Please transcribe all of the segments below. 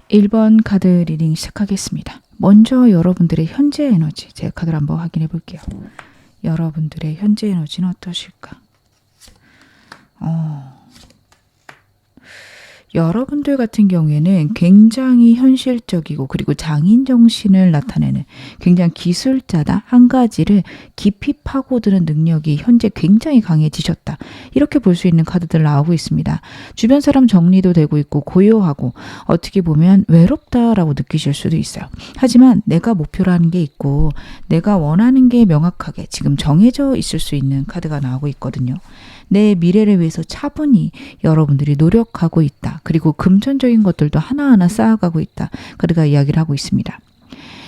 1번 카드 리딩 시작하겠습니다. 먼저 여러분들의 현재 에너지, 제 카드를 한번 확인해 볼게요. 여러분들의 현재 에너지는 어떠실까? 여러분들 같은 경우에는 굉장히 현실적이고 그리고 장인 정신을 나타내는 굉장히 기술자다. 한 가지를 깊이 파고드는 능력이 현재 굉장히 강해지셨다. 이렇게 볼 수 있는 카드들 나오고 있습니다. 주변 사람 정리도 되고 있고 고요하고 어떻게 보면 외롭다라고 느끼실 수도 있어요. 하지만 내가 목표로 하는 게 있고 내가 원하는 게 명확하게 지금 정해져 있을 수 있는 카드가 나오고 있거든요. 내 미래를 위해서 차분히 여러분들이 노력하고 있다. 그리고 금전적인 것들도 하나하나 쌓아가고 있다. 카드가 이야기를 하고 있습니다.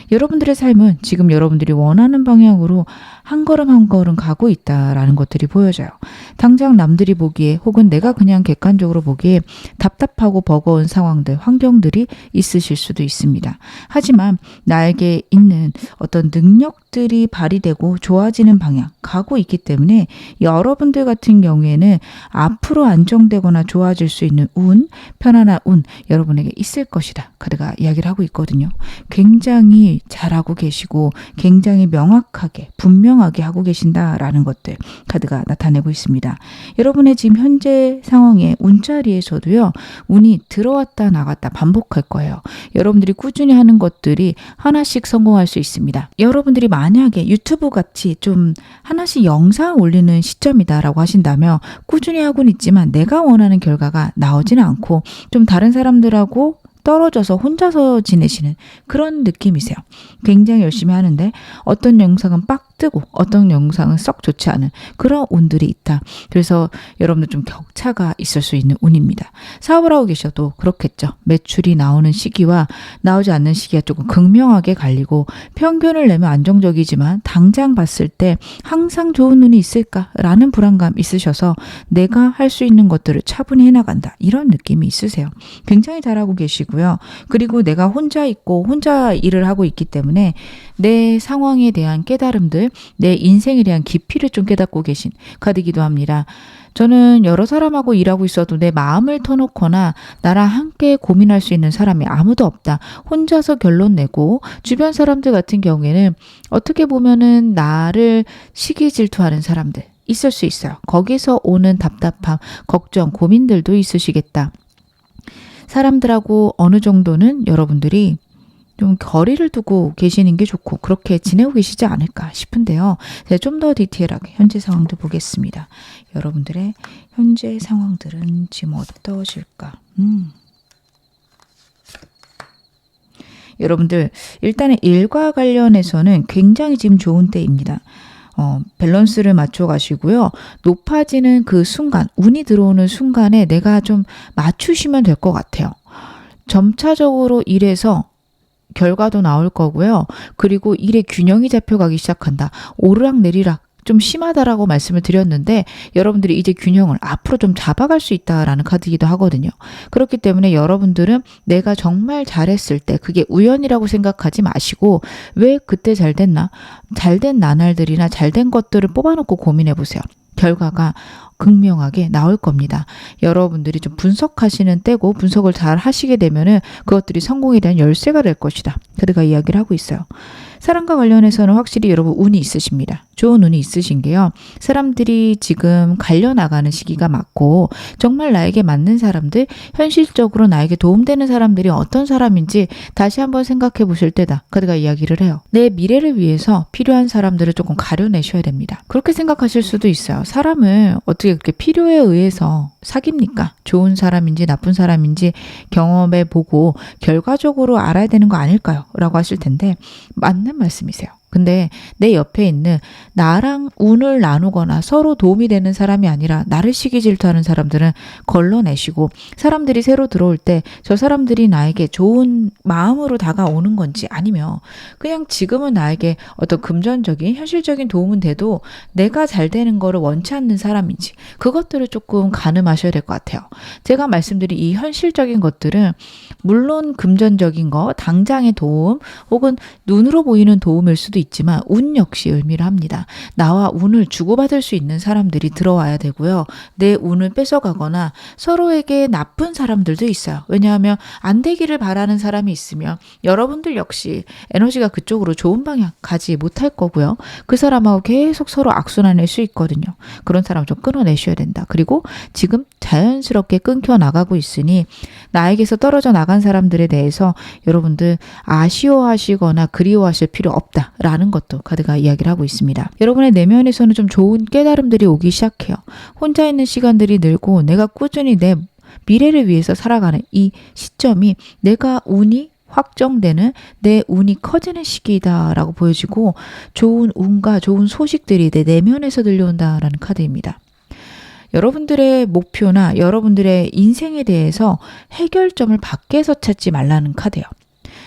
여러분들의 삶은 지금 여러분들이 원하는 방향으로 한 걸음 한 걸음 가고 있다라는 것들이 보여져요. 당장 남들이 보기에 혹은 내가 그냥 객관적으로 보기에 답답하고 버거운 상황들, 환경들이 있으실 수도 있습니다. 하지만 나에게 있는 어떤 능력들이 발휘되고 좋아지는 방향 가고 있기 때문에 여러분들 같은 경우에는 앞으로 안정되거나 좋아질 수 있는 운, 편안한 운 여러분에게 있을 것이다. 카드가 이야기를 하고 있거든요. 굉장히 잘하고 계시고 굉장히 명확하게 분명하게 하고 계신다라는 것들 카드가 나타내고 있습니다. 여러분의 지금 현재 상황의 운자리에서도요. 운이 들어왔다 나갔다 반복할 거예요. 여러분들이 꾸준히 하는 것들이 하나씩 성공할 수 있습니다. 여러분들이 만약에 유튜브 같이 좀 하나씩 영상 올리는 시점이다라고 하신다면 꾸준히 하고는 있지만 내가 원하는 결과가 나오지는 않고 좀 다른 사람들하고 떨어져서 혼자서 지내시는 그런 느낌이세요. 굉장히 열심히 하는데 어떤 영상은 빡 뜨고 어떤 영상은 썩 좋지 않은 그런 운들이 있다. 그래서 여러분들 좀 격차가 있을 수 있는 운입니다. 사업을 하고 계셔도 그렇겠죠. 매출이 나오는 시기와 나오지 않는 시기가 조금 극명하게 갈리고 평균을 내면 안정적이지만 당장 봤을 때 항상 좋은 운이 있을까라는 불안감 있으셔서 내가 할 수 있는 것들을 차분히 해나간다. 이런 느낌이 있으세요. 굉장히 잘하고 계시고요. 그리고 내가 혼자 있고 혼자 일을 하고 있기 때문에 내 상황에 대한 깨달음들, 내 인생에 대한 깊이를 좀 깨닫고 계신 카드이기도 합니다. 저는 여러 사람하고 일하고 있어도 내 마음을 터놓거나 나랑 함께 고민할 수 있는 사람이 아무도 없다. 혼자서 결론 내고 주변 사람들 같은 경우에는 어떻게 보면은 나를 시기 질투하는 사람들 있을 수 있어요. 거기서 오는 답답함, 걱정, 고민들도 있으시겠다. 사람들하고 어느 정도는 여러분들이 좀 거리를 두고 계시는 게 좋고 그렇게 지내고 계시지 않을까 싶은데요. 제가 좀 더 디테일하게 현재 상황도 보겠습니다. 여러분들의 현재 상황들은 지금 어떠실까? 여러분들 일단은 일과 관련해서는 굉장히 지금 좋은 때입니다. 밸런스를 맞춰 가시고요. 높아지는 그 순간, 운이 들어오는 순간에 내가 좀 맞추시면 될 것 같아요. 점차적으로 일에서 결과도 나올 거고요. 그리고 일의 균형이 잡혀가기 시작한다. 오르락내리락 좀 심하다라고 말씀을 드렸는데 여러분들이 이제 균형을 앞으로 좀 잡아갈 수 있다라는 카드이기도 하거든요. 그렇기 때문에 여러분들은 내가 정말 잘했을 때 그게 우연이라고 생각하지 마시고 왜 그때 잘 됐나? 잘된 나날들이나 잘된 것들을 뽑아놓고 고민해 보세요. 결과가 극명하게 나올 겁니다. 여러분들이 좀 분석하시는 때고 분석을 잘 하시게 되면은 그것들이 성공에 대한 열쇠가 될 것이다. 카드가 이야기를 하고 있어요. 사람과 관련해서는 확실히 여러분 운이 있으십니다. 좋은 운이 있으신 게요. 사람들이 지금 갈려나가는 시기가 맞고 정말 나에게 맞는 사람들, 현실적으로 나에게 도움되는 사람들이 어떤 사람인지 다시 한번 생각해 보실 때다. 카드가 이야기를 해요. 내 미래를 위해서 필요한 사람들을 조금 가려내셔야 됩니다. 그렇게 생각하실 수도 있어요. 사람을 어떻게 그렇게 필요에 의해서 사깁니까? 좋은 사람인지 나쁜 사람인지 경험해 보고 결과적으로 알아야 되는 거 아닐까요? 라고 하실 텐데 맞는 말씀이세요. 근데 내 옆에 있는 나랑 운을 나누거나 서로 도움이 되는 사람이 아니라 나를 시기 질투하는 사람들은 걸러내시고 사람들이 새로 들어올 때 저 사람들이 나에게 좋은 마음으로 다가오는 건지 아니면 그냥 지금은 나에게 어떤 금전적인 현실적인 도움은 돼도 내가 잘 되는 거를 원치 않는 사람인지 그것들을 조금 가늠하셔야 될 것 같아요. 제가 말씀드린 이 현실적인 것들은 물론 금전적인 거, 당장의 도움 혹은 눈으로 보이는 도움일 수도 의미도 있지만 운 역시 의미를 합니다. 나와 운을 주고받을 수 있는 사람들이 들어와야 되고요. 내 운을 뺏어가거나 서로에게 나쁜 사람들도 있어요. 왜냐하면 안 되기를 바라는 사람이 있으면 여러분들 역시 에너지가 그쪽으로 좋은 방향 가지 못할 거고요. 그 사람하고 계속 서로 악순환일 수 있거든요. 그런 사람 좀 끊어내셔야 된다. 그리고 지금 자연스럽게 끊겨 나가고 있으니 나에게서 떨어져 나간 사람들에 대해서 여러분들 아쉬워하시거나 그리워하실 필요 없다라는 것도 카드가 이야기를 하고 있습니다. 여러분의 내면에서는 좀 좋은 깨달음들이 오기 시작해요. 혼자 있는 시간들이 늘고 내가 꾸준히 내 미래를 위해서 살아가는 이 시점이 내가 운이 확정되는 내 운이 커지는 시기다라고 보여지고 좋은 운과 좋은 소식들이 내 내면에서 들려온다라는 카드입니다. 여러분들의 목표나 여러분들의 인생에 대해서 해결점을 밖에서 찾지 말라는 카드예요.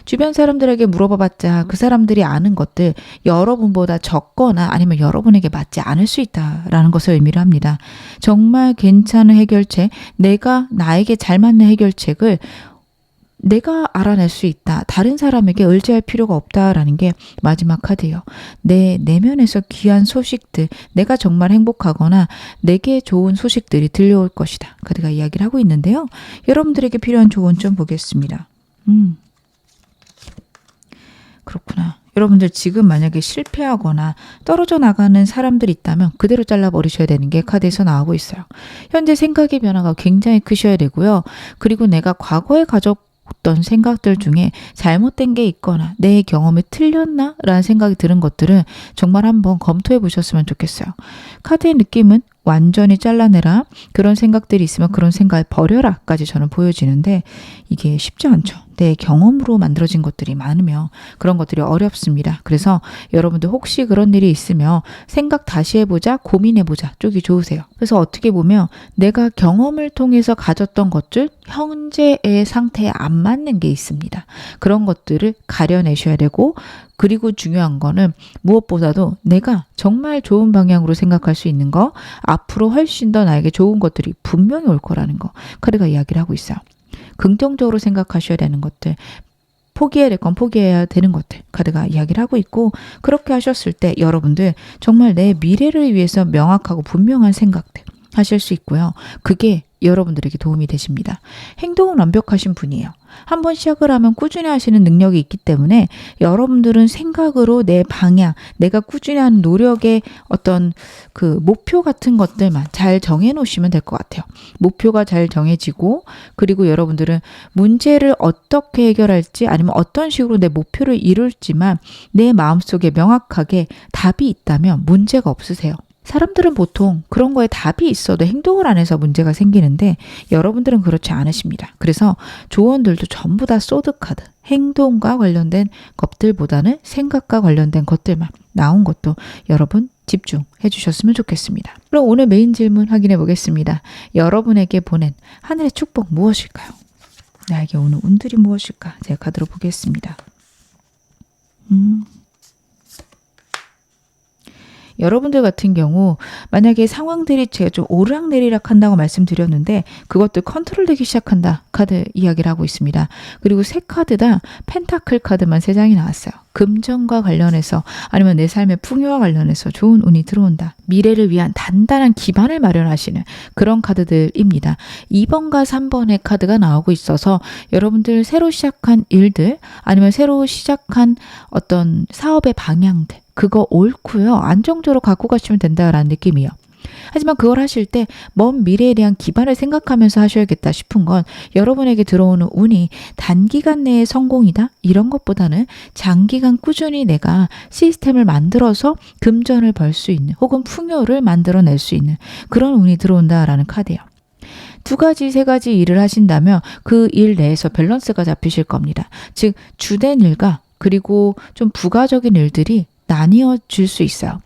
주변 사람들에게 물어봐봤자 그 사람들이 아는 것들 여러분보다 적거나 아니면 여러분에게 맞지 않을 수 있다라는 것을 의미를 합니다. 정말 괜찮은 해결책, 내가 나에게 잘 맞는 해결책을 내가 알아낼 수 있다. 다른 사람에게 의지할 필요가 없다라는 게 마지막 카드예요. 내 내면에서 귀한 소식들, 내가 정말 행복하거나 내게 좋은 소식들이 들려올 것이다. 카드가 이야기를 하고 있는데요. 여러분들에게 필요한 조언 좀 보겠습니다. 그렇구나. 여러분들 지금 만약에 실패하거나 떨어져 나가는 사람들이 있다면 그대로 잘라버리셔야 되는 게 카드에서 나오고 있어요. 현재 생각의 변화가 굉장히 크셔야 되고요. 그리고 내가 과거에 가졌던 생각들 중에 잘못된 게 있거나 내 경험이 틀렸나? 라는 생각이 드는 것들은 정말 한번 검토해 보셨으면 좋겠어요. 카드의 느낌은 완전히 잘라내라. 그런 생각들이 있으면 그런 생각을 버려라 까지 저는 보여지는데 이게 쉽지 않죠. 내 경험으로 만들어진 것들이 많으면 그런 것들이 어렵습니다. 그래서 여러분들 혹시 그런 일이 있으면 생각 다시 해보자, 고민해보자 쪽이 좋으세요. 그래서 어떻게 보면 내가 경험을 통해서 가졌던 것들 현재의 상태에 안 맞는 게 있습니다. 그런 것들을 가려내셔야 되고 그리고 중요한 거는 무엇보다도 내가 정말 좋은 방향으로 생각할 수 있는 거 앞으로 훨씬 더 나에게 좋은 것들이 분명히 올 거라는 거 카드가 이야기를 하고 있어요. 긍정적으로 생각하셔야 되는 것들 포기해야 될 건 포기해야 되는 것들 카드가 이야기를 하고 있고 그렇게 하셨을 때 여러분들 정말 내 미래를 위해서 명확하고 분명한 생각들 하실 수 있고요. 그게 여러분들에게 도움이 되십니다. 행동은 완벽하신 분이에요. 한번 시작을 하면 꾸준히 하시는 능력이 있기 때문에 여러분들은 생각으로 내 방향, 내가 꾸준히 하는 노력의 어떤 그 목표 같은 것들만 잘 정해 놓으시면 될 것 같아요. 목표가 잘 정해지고 그리고 여러분들은 문제를 어떻게 해결할지 아니면 어떤 식으로 내 목표를 이룰지만 내 마음속에 명확하게 답이 있다면 문제가 없으세요. 사람들은 보통 그런 거에 답이 있어도 행동을 안 해서 문제가 생기는데 여러분들은 그렇지 않으십니다. 그래서 조언들도 전부 다 소드카드, 행동과 관련된 것들보다는 생각과 관련된 것들만 나온 것도 여러분 집중해 주셨으면 좋겠습니다. 그럼 오늘 메인 질문 확인해 보겠습니다. 여러분에게 보낸 하늘의 축복 무엇일까요? 나에게 오는 운들이 무엇일까? 제가 카드로 보겠습니다. 여러분들 같은 경우 만약에 상황들이 제가 좀 오르락내리락 한다고 말씀드렸는데 그것도 컨트롤되기 시작한다 카드 이야기를 하고 있습니다. 그리고 세 카드 다 펜타클 카드만 3장이 나왔어요. 금전과 관련해서 아니면 내 삶의 풍요와 관련해서 좋은 운이 들어온다. 미래를 위한 단단한 기반을 마련하시는 그런 카드들입니다. 2번과 3번의 카드가 나오고 있어서 여러분들 새로 시작한 일들 아니면 새로 시작한 어떤 사업의 방향들 그거 옳고요. 안정적으로 갖고 가시면 된다라는 느낌이에요. 하지만 그걸 하실 때 먼 미래에 대한 기반을 생각하면서 하셔야겠다 싶은 건 여러분에게 들어오는 운이 단기간 내에 성공이다 이런 것보다는 장기간 꾸준히 내가 시스템을 만들어서 금전을 벌 수 있는 혹은 풍요를 만들어낼 수 있는 그런 운이 들어온다라는 카드예요. 2가지, 3가지 일을 하신다면 그 일 내에서 밸런스가 잡히실 겁니다. 즉 주된 일과 그리고 좀 부가적인 일들이 나뉘어질 수 있어요.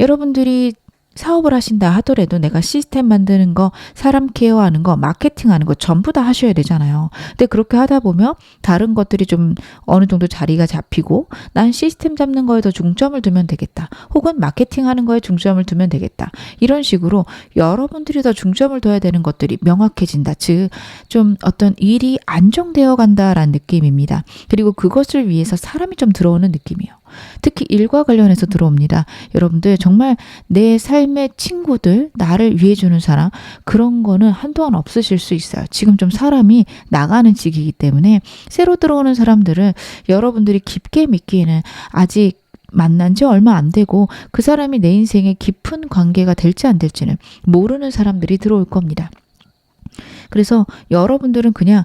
여러분들이 사업을 하신다 하더라도 내가 시스템 만드는 거, 사람 케어하는 거, 마케팅하는 거 전부 다 하셔야 되잖아요. 근데 그렇게 하다 보면 다른 것들이 좀 어느 정도 자리가 잡히고 난 시스템 잡는 거에 더 중점을 두면 되겠다. 혹은 마케팅하는 거에 중점을 두면 되겠다. 이런 식으로 여러분들이 더 중점을 둬야 되는 것들이 명확해진다. 즉 좀 어떤 일이 안정되어 간다라는 느낌입니다. 그리고 그것을 위해서 사람이 좀 들어오는 느낌이에요. 특히 일과 관련해서 들어옵니다. 여러분들 정말 내 삶의 친구들, 나를 위해주는 사람, 그런 거는 한동안 없으실 수 있어요. 지금 좀 사람이 나가는 시기이기 때문에 새로 들어오는 사람들을 여러분들이 깊게 믿기에는 아직 만난 지 얼마 안 되고 그 사람이 내 인생에 깊은 관계가 될지 안 될지는 모르는 사람들이 들어올 겁니다. 그래서 여러분들은 그냥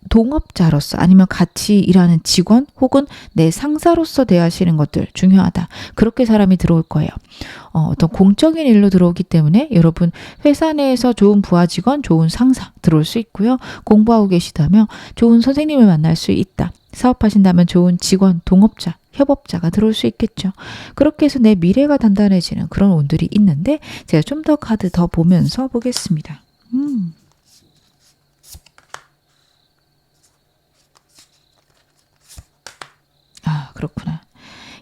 동업자로서 아니면 같이 일하는 직원 혹은 내 상사로서 대하시는 것들 중요하다. 그렇게 사람이 들어올 거예요. 어떤 공적인 일로 들어오기 때문에 여러분 회사 내에서 좋은 부하 직원, 좋은 상사 들어올 수 있고요. 공부하고 계시다면 좋은 선생님을 만날 수 있다. 사업하신다면 좋은 직원, 동업자, 협업자가 들어올 수 있겠죠. 그렇게 해서 내 미래가 단단해지는 그런 운들이 있는데 제가 좀 더 카드 더 보면서 보겠습니다. 아, 그렇구나.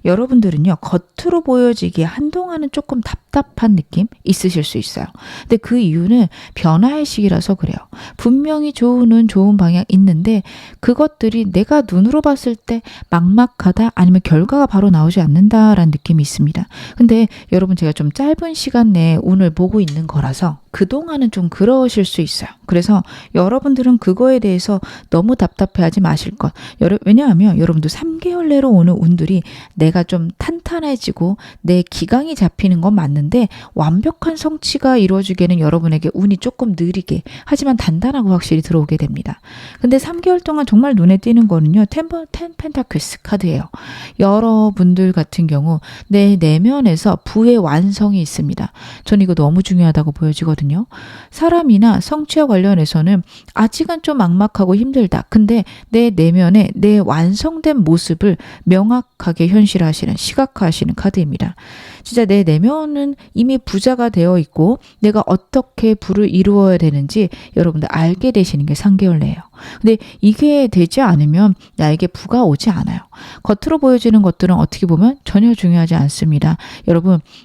여러분들은요, 겉으로 보여지기에 한동안은 조금 답답한 느낌 있으실 수 있어요. 근데 그 이유는 변화의 시기라서 그래요. 분명히 좋은 좋은 방향 있는데 그것들이 내가 눈으로 봤을 때 막막하다 아니면 결과가 바로 나오지 않는다라는 느낌이 있습니다. 근데 여러분 제가 좀 짧은 시간 내에 운을 보고 있는 거라서 그동안은 좀 그러실 수 있어요. 그래서 여러분들은 그거에 대해서 너무 답답해하지 마실 것. 왜냐하면 여러분들 3개월 내로 오는 운들이 내가 좀 탄탄해지고 내 기강이 잡히는 건 맞는데 완벽한 성취가 이루어지기에는 여러분에게 운이 조금 느리게 하지만 단단하고 확실히 들어오게 됩니다. 근데 3개월 동안 정말 눈에 띄는 거는요. 10 펜타클스 카드예요. 여러분들 같은 경우 내 내면에서 부의 완성이 있습니다. 전 이거 너무 중요하다고 보여지거든요. 사람이나 성취와 관련해서는 아직은 좀 막막하고 힘들다. 근데 내 내면에 내 완성된 모습을 명확하게 현실화하시는, 시각화하시는 카드입니다. 진짜 내 내면은 이미 부자가 되어 있고 내가 어떻게 부를 이루어야 되는지 여러분들 알게 되시는 게 3개월 내예요. 근데 이게 되지 않으면 나에게 부가 오지 않아요. 겉으로 보여지는 것들은 어떻게 보면 전혀 중요하지 않습니다.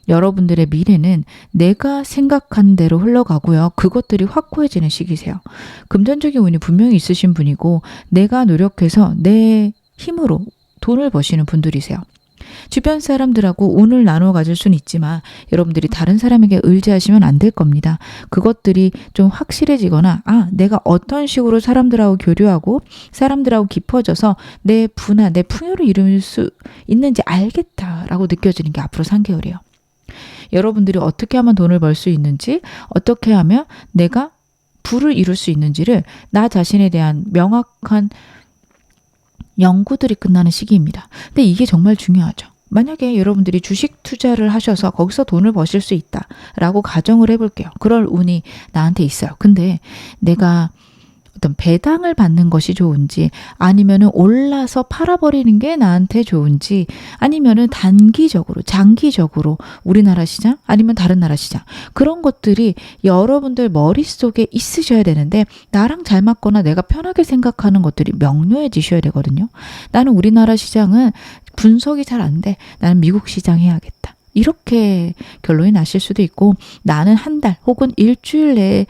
여러분들의 미래는 내가 생각한 대로 흘러가고요. 그것들이 확고해지는 시기세요. 금전적인 운이 분명히 있으신 분이고 내가 노력해서 내 힘으로 돈을 버시는 분들이세요. 주변 사람들하고 운을 나눠 가질 수는 있지만 여러분들이 다른 사람에게 의지하시면 안 될 겁니다. 그것들이 좀 확실해지거나 내가 어떤 식으로 사람들하고 교류하고 사람들하고 깊어져서 내 부나 내 풍요를 이룰 수 있는지 알겠다라고 느껴지는 게 앞으로 3개월이에요. 여러분들이 어떻게 하면 돈을 벌 수 있는지 어떻게 하면 내가 부를 이룰 수 있는지를 나 자신에 대한 명확한 연구들이 끝나는 시기입니다. 근데 이게 정말 중요하죠. 만약에 여러분들이 주식 투자를 하셔서 거기서 돈을 버실 수 있다라고 가정을 해볼게요. 그럴 운이 나한테 있어요. 근데 내가 어떤 배당을 받는 것이 좋은지 아니면은 올라서 팔아버리는 게 나한테 좋은지 아니면은 단기적으로 장기적으로 우리나라 시장 아니면 다른 나라 시장 그런 것들이 여러분들 머릿속에 있으셔야 되는데 나랑 잘 맞거나 내가 편하게 생각하는 것들이 명료해지셔야 되거든요. 나는 우리나라 시장은 분석이 잘 안 돼. 나는 미국 시장 해야겠다. 이렇게 결론이 나실 수도 있고 나는 한 달 혹은 일주일 내에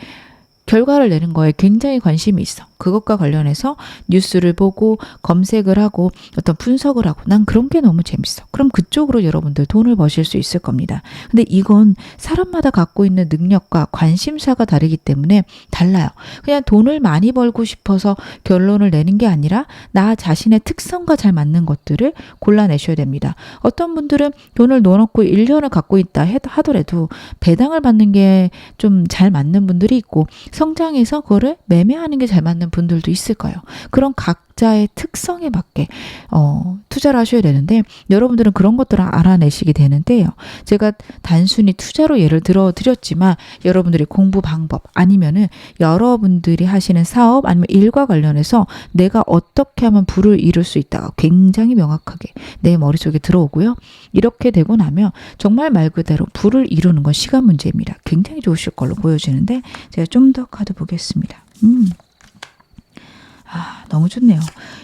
결과를 내는 거에 굉장히 관심이 있어. 그것과 관련해서 뉴스를 보고 검색을 하고 어떤 분석을 하고 난 그런 게 너무 재밌어. 그럼 그쪽으로 여러분들 돈을 버실 수 있을 겁니다. 근데 이건 사람마다 갖고 있는 능력과 관심사가 다르기 때문에 달라요. 그냥 돈을 많이 벌고 싶어서 결론을 내는 게 아니라 나 자신의 특성과 잘 맞는 것들을 골라내셔야 됩니다. 어떤 분들은 돈을 넣어놓고 1년을 갖고 있다 하더라도 배당을 받는 게 좀 잘 맞는 분들이 있고 성장해서 그거를 매매하는 게 잘 맞는 분들도 있을 거예요. 그런 각자의 특성에 맞게 투자를 하셔야 되는데 여러분들은 그런 것들을 알아내시게 되는데요. 제가 단순히 투자로 예를 들어 드렸지만 여러분들의 공부 방법 아니면은 여러분들이 하시는 사업 아니면 일과 관련해서 내가 어떻게 하면 부를 이룰 수 있다가 굉장히 명확하게 내 머릿속에 들어오고요. 이렇게 되고 나면 정말 말 그대로 부를 이루는 건 시간 문제입니다. 굉장히 좋으실 걸로 보여지는데 제가 좀 더 카드 보겠습니다. 너무 좋네요.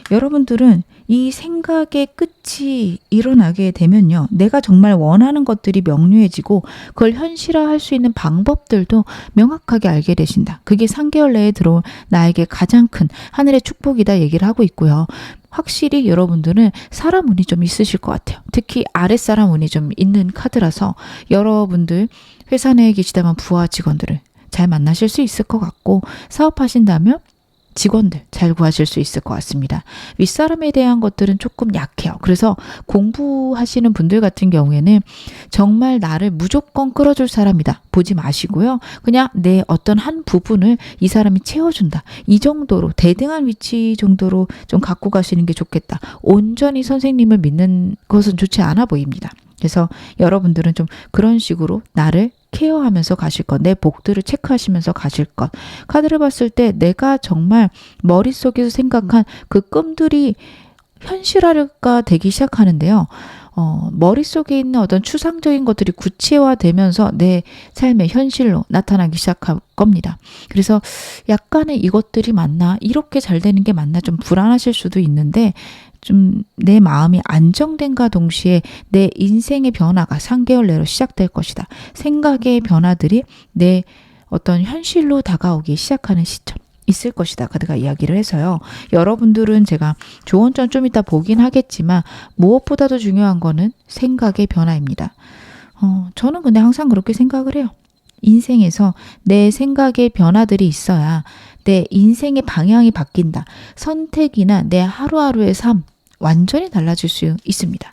여러분들은 이 생각의 끝이 일어나게 되면요. 내가 정말 원하는 것들이 명료해지고 그걸 현실화할 수 있는 방법들도 명확하게 알게 되신다. 그게 3개월 내에 들어올 나에게 가장 큰 하늘의 축복이다 얘기를 하고 있고요. 확실히 여러분들은 사람 운이 좀 있으실 것 같아요. 특히 아랫사람 운이 좀 있는 카드라서 여러분들 회사 내에 계시다면 부하 직원들을 잘 만나실 수 있을 것 같고, 사업하신다면 직원들 잘 구하실 수 있을 것 같습니다. 윗사람에 대한 것들은 조금 약해요. 그래서 공부하시는 분들 같은 경우에는 정말 나를 무조건 끌어줄 사람이다 보지 마시고요. 그냥 내 어떤 한 부분을 이 사람이 채워준다. 이 정도로 대등한 위치 정도로 좀 갖고 가시는 게 좋겠다. 온전히 선생님을 믿는 것은 좋지 않아 보입니다. 그래서 여러분들은 좀 그런 식으로 나를 케어하면서 가실 것, 내 복들을 체크하시면서 가실 것. 카드를 봤을 때 내가 정말 머릿속에서 생각한 그 꿈들이 현실화가 되기 시작하는데요. 머릿속에 있는 어떤 추상적인 것들이 구체화되면서 내 삶의 현실로 나타나기 시작할 겁니다. 그래서 약간의 이것들이 맞나? 이렇게 잘 되는 게 맞나? 좀 불안하실 수도 있는데, 좀 내 마음이 안정된과 동시에 내 인생의 변화가 3개월 내로 시작될 것이다. 생각의 변화들이 내 어떤 현실로 다가오기 시작하는 시점 있을 것이다. 카드가 이야기를 해서요. 여러분들은 제가 조언점 좀 이따 보긴 하겠지만 무엇보다도 중요한 거는 생각의 변화입니다. 저는 근데 항상 그렇게 생각을 해요. 인생에서 내 생각의 변화들이 있어야 내 인생의 방향이 바뀐다. 선택이나 내 하루하루의 삶 완전히 달라질 수 있습니다.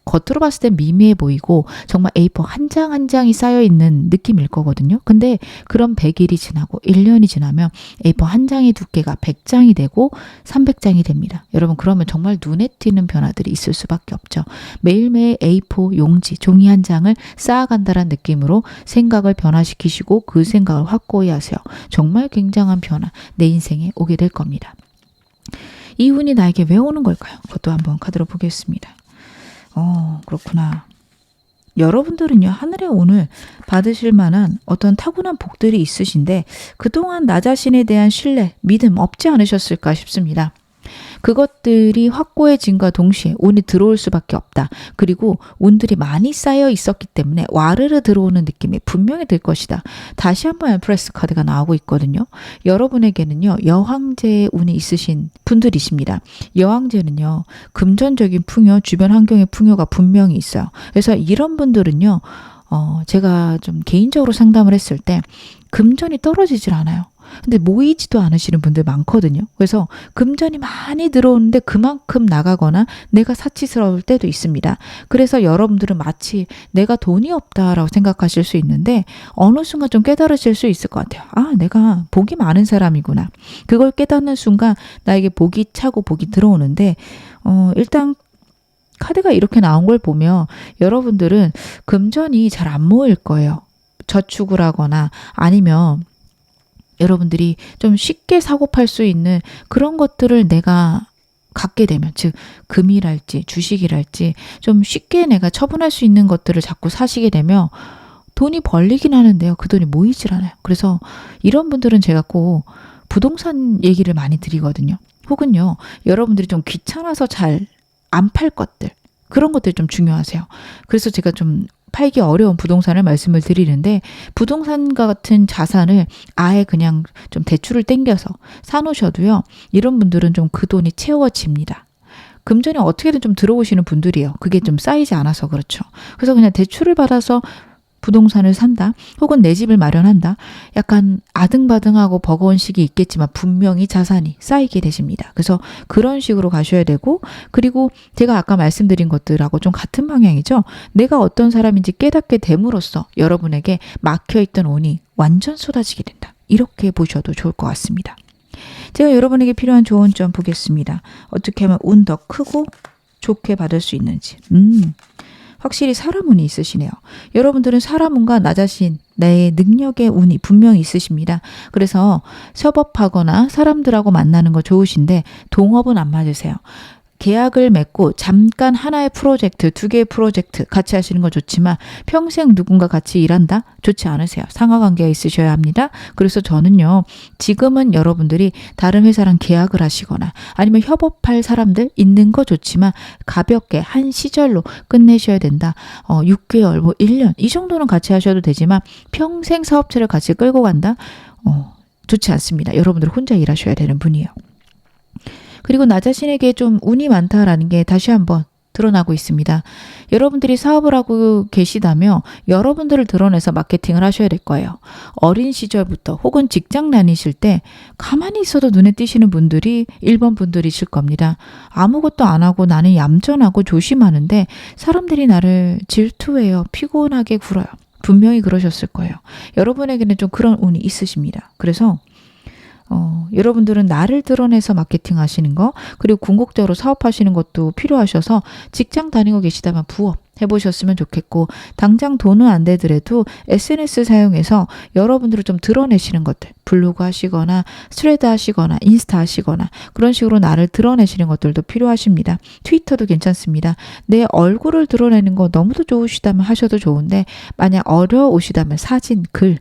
겉으로 봤을 땐 미미해 보이고 정말 A4 한 장 한 장이 쌓여있는 느낌일 거거든요. 근데 그런 100일이 지나고 1년이 지나면 A4 한 장의 두께가 100장이 되고 300장이 됩니다. 여러분, 그러면 정말 눈에 띄는 변화들이 있을 수밖에 없죠. 매일매일 A4 용지, 종이 한 장을 쌓아간다는 느낌으로 생각을 변화시키시고 그 생각을 확고히 하세요. 정말 굉장한 변화 내 인생에 오게 될 겁니다. 이 운이 나에게 왜 오는 걸까요? 그것도 한번 카드로 보겠습니다. 그렇구나. 여러분들은요, 하늘의 운을 받으실 만한 어떤 타고난 복들이 있으신데 그동안 나 자신에 대한 신뢰, 믿음 없지 않으셨을까 싶습니다. 그것들이 확고해진과 동시에 운이 들어올 수밖에 없다. 그리고 운들이 많이 쌓여 있었기 때문에 와르르 들어오는 느낌이 분명히 들 것이다. 다시 한번 엠프레스 카드가 나오고 있거든요. 여러분에게는요, 여황제의 운이 있으신 분들이십니다. 여황제는요, 금전적인 풍요, 주변 환경의 풍요가 분명히 있어요. 그래서 이런 분들은요, 제가 좀 개인적으로 상담을 했을 때 금전이 떨어지질 않아요. 근데 모이지도 않으시는 분들 많거든요. 그래서 금전이 많이 들어오는데 그만큼 나가거나 내가 사치스러울 때도 있습니다. 그래서 여러분들은 마치 내가 돈이 없다라고 생각하실 수 있는데 어느 순간 좀 깨달으실 수 있을 것 같아요. 내가 복이 많은 사람이구나. 그걸 깨닫는 순간 나에게 복이 차고 복이 들어오는데 일단 카드가 이렇게 나온 걸 보면 여러분들은 금전이 잘 안 모일 거예요. 저축을 하거나 아니면 여러분들이 좀 쉽게 사고 팔 수 있는 그런 것들을 내가 갖게 되면, 즉 금이랄지 주식이랄지 좀 쉽게 내가 처분할 수 있는 것들을 자꾸 사시게 되면 돈이 벌리긴 하는데요. 그 돈이 모이질 않아요. 그래서 이런 분들은 제가 꼭 부동산 얘기를 많이 드리거든요. 혹은요, 여러분들이 좀 귀찮아서 잘 안 팔 것들, 그런 것들이 좀 중요하세요. 그래서 제가 좀 팔기 어려운 부동산을 말씀을 드리는데, 부동산과 같은 자산을 아예 그냥 좀 대출을 땡겨서 사놓으셔도요, 이런 분들은 좀 그 돈이 채워집니다. 금전이 어떻게든 좀 들어오시는 분들이에요. 그게 좀 쌓이지 않아서 그렇죠. 그래서 그냥 대출을 받아서 부동산을 산다, 혹은 내 집을 마련한다, 약간 아등바등하고 버거운 시기 있겠지만 분명히 자산이 쌓이게 되십니다. 그래서 그런 식으로 가셔야 되고, 그리고 제가 아까 말씀드린 것들하고 좀 같은 방향이죠. 내가 어떤 사람인지 깨닫게 됨으로써 여러분에게 막혀있던 운이 완전 쏟아지게 된다. 이렇게 보셔도 좋을 것 같습니다. 제가 여러분에게 필요한 조언 좀 보겠습니다. 어떻게 하면 운 더 크고 좋게 받을 수 있는지. 확실히 사람 운이 있으시네요. 여러분들은 사람 운과 나 자신, 내 능력의 운이 분명히 있으십니다. 그래서 협업하거나 사람들하고 만나는 거 좋으신데 동업은 안 맞으세요. 계약을 맺고 잠깐 하나의 프로젝트, 두 개의 프로젝트 같이 하시는 거 좋지만 평생 누군가 같이 일한다? 좋지 않으세요. 상하관계가 있으셔야 합니다. 그래서 저는요, 지금은 여러분들이 다른 회사랑 계약을 하시거나 아니면 협업할 사람들 있는 거 좋지만 가볍게 한 시절로 끝내셔야 된다. 6개월, 1년 이 정도는 같이 하셔도 되지만 평생 사업체를 같이 끌고 간다? 좋지 않습니다. 여러분들 혼자 일하셔야 되는 분이에요. 그리고 나 자신에게 좀 운이 많다라는 게 다시 한번 드러나고 있습니다. 여러분들이 사업을 하고 계시다며 여러분들을 드러내서 마케팅을 하셔야 될 거예요. 어린 시절부터 혹은 직장 다니실 때 가만히 있어도 눈에 띄시는 분들이 1번 분들이실 겁니다. 아무것도 안 하고 나는 얌전하고 조심하는데 사람들이 나를 질투해요. 피곤하게 굴어요. 분명히 그러셨을 거예요. 여러분에게는 좀 그런 운이 있으십니다. 그래서 여러분들은 나를 드러내서 마케팅 하시는 거, 그리고 궁극적으로 사업하시는 것도 필요하셔서 직장 다니고 계시다면 부업 해보셨으면 좋겠고, 당장 돈은 안 되더라도 SNS 사용해서 여러분들을 좀 드러내시는 것들, 블로그 하시거나 스레드 하시거나 인스타 하시거나 그런 식으로 나를 드러내시는 것들도 필요하십니다. 트위터도 괜찮습니다. 내 얼굴을 드러내는 거 너무도 좋으시다면 하셔도 좋은데, 만약 어려우시다면 사진, 글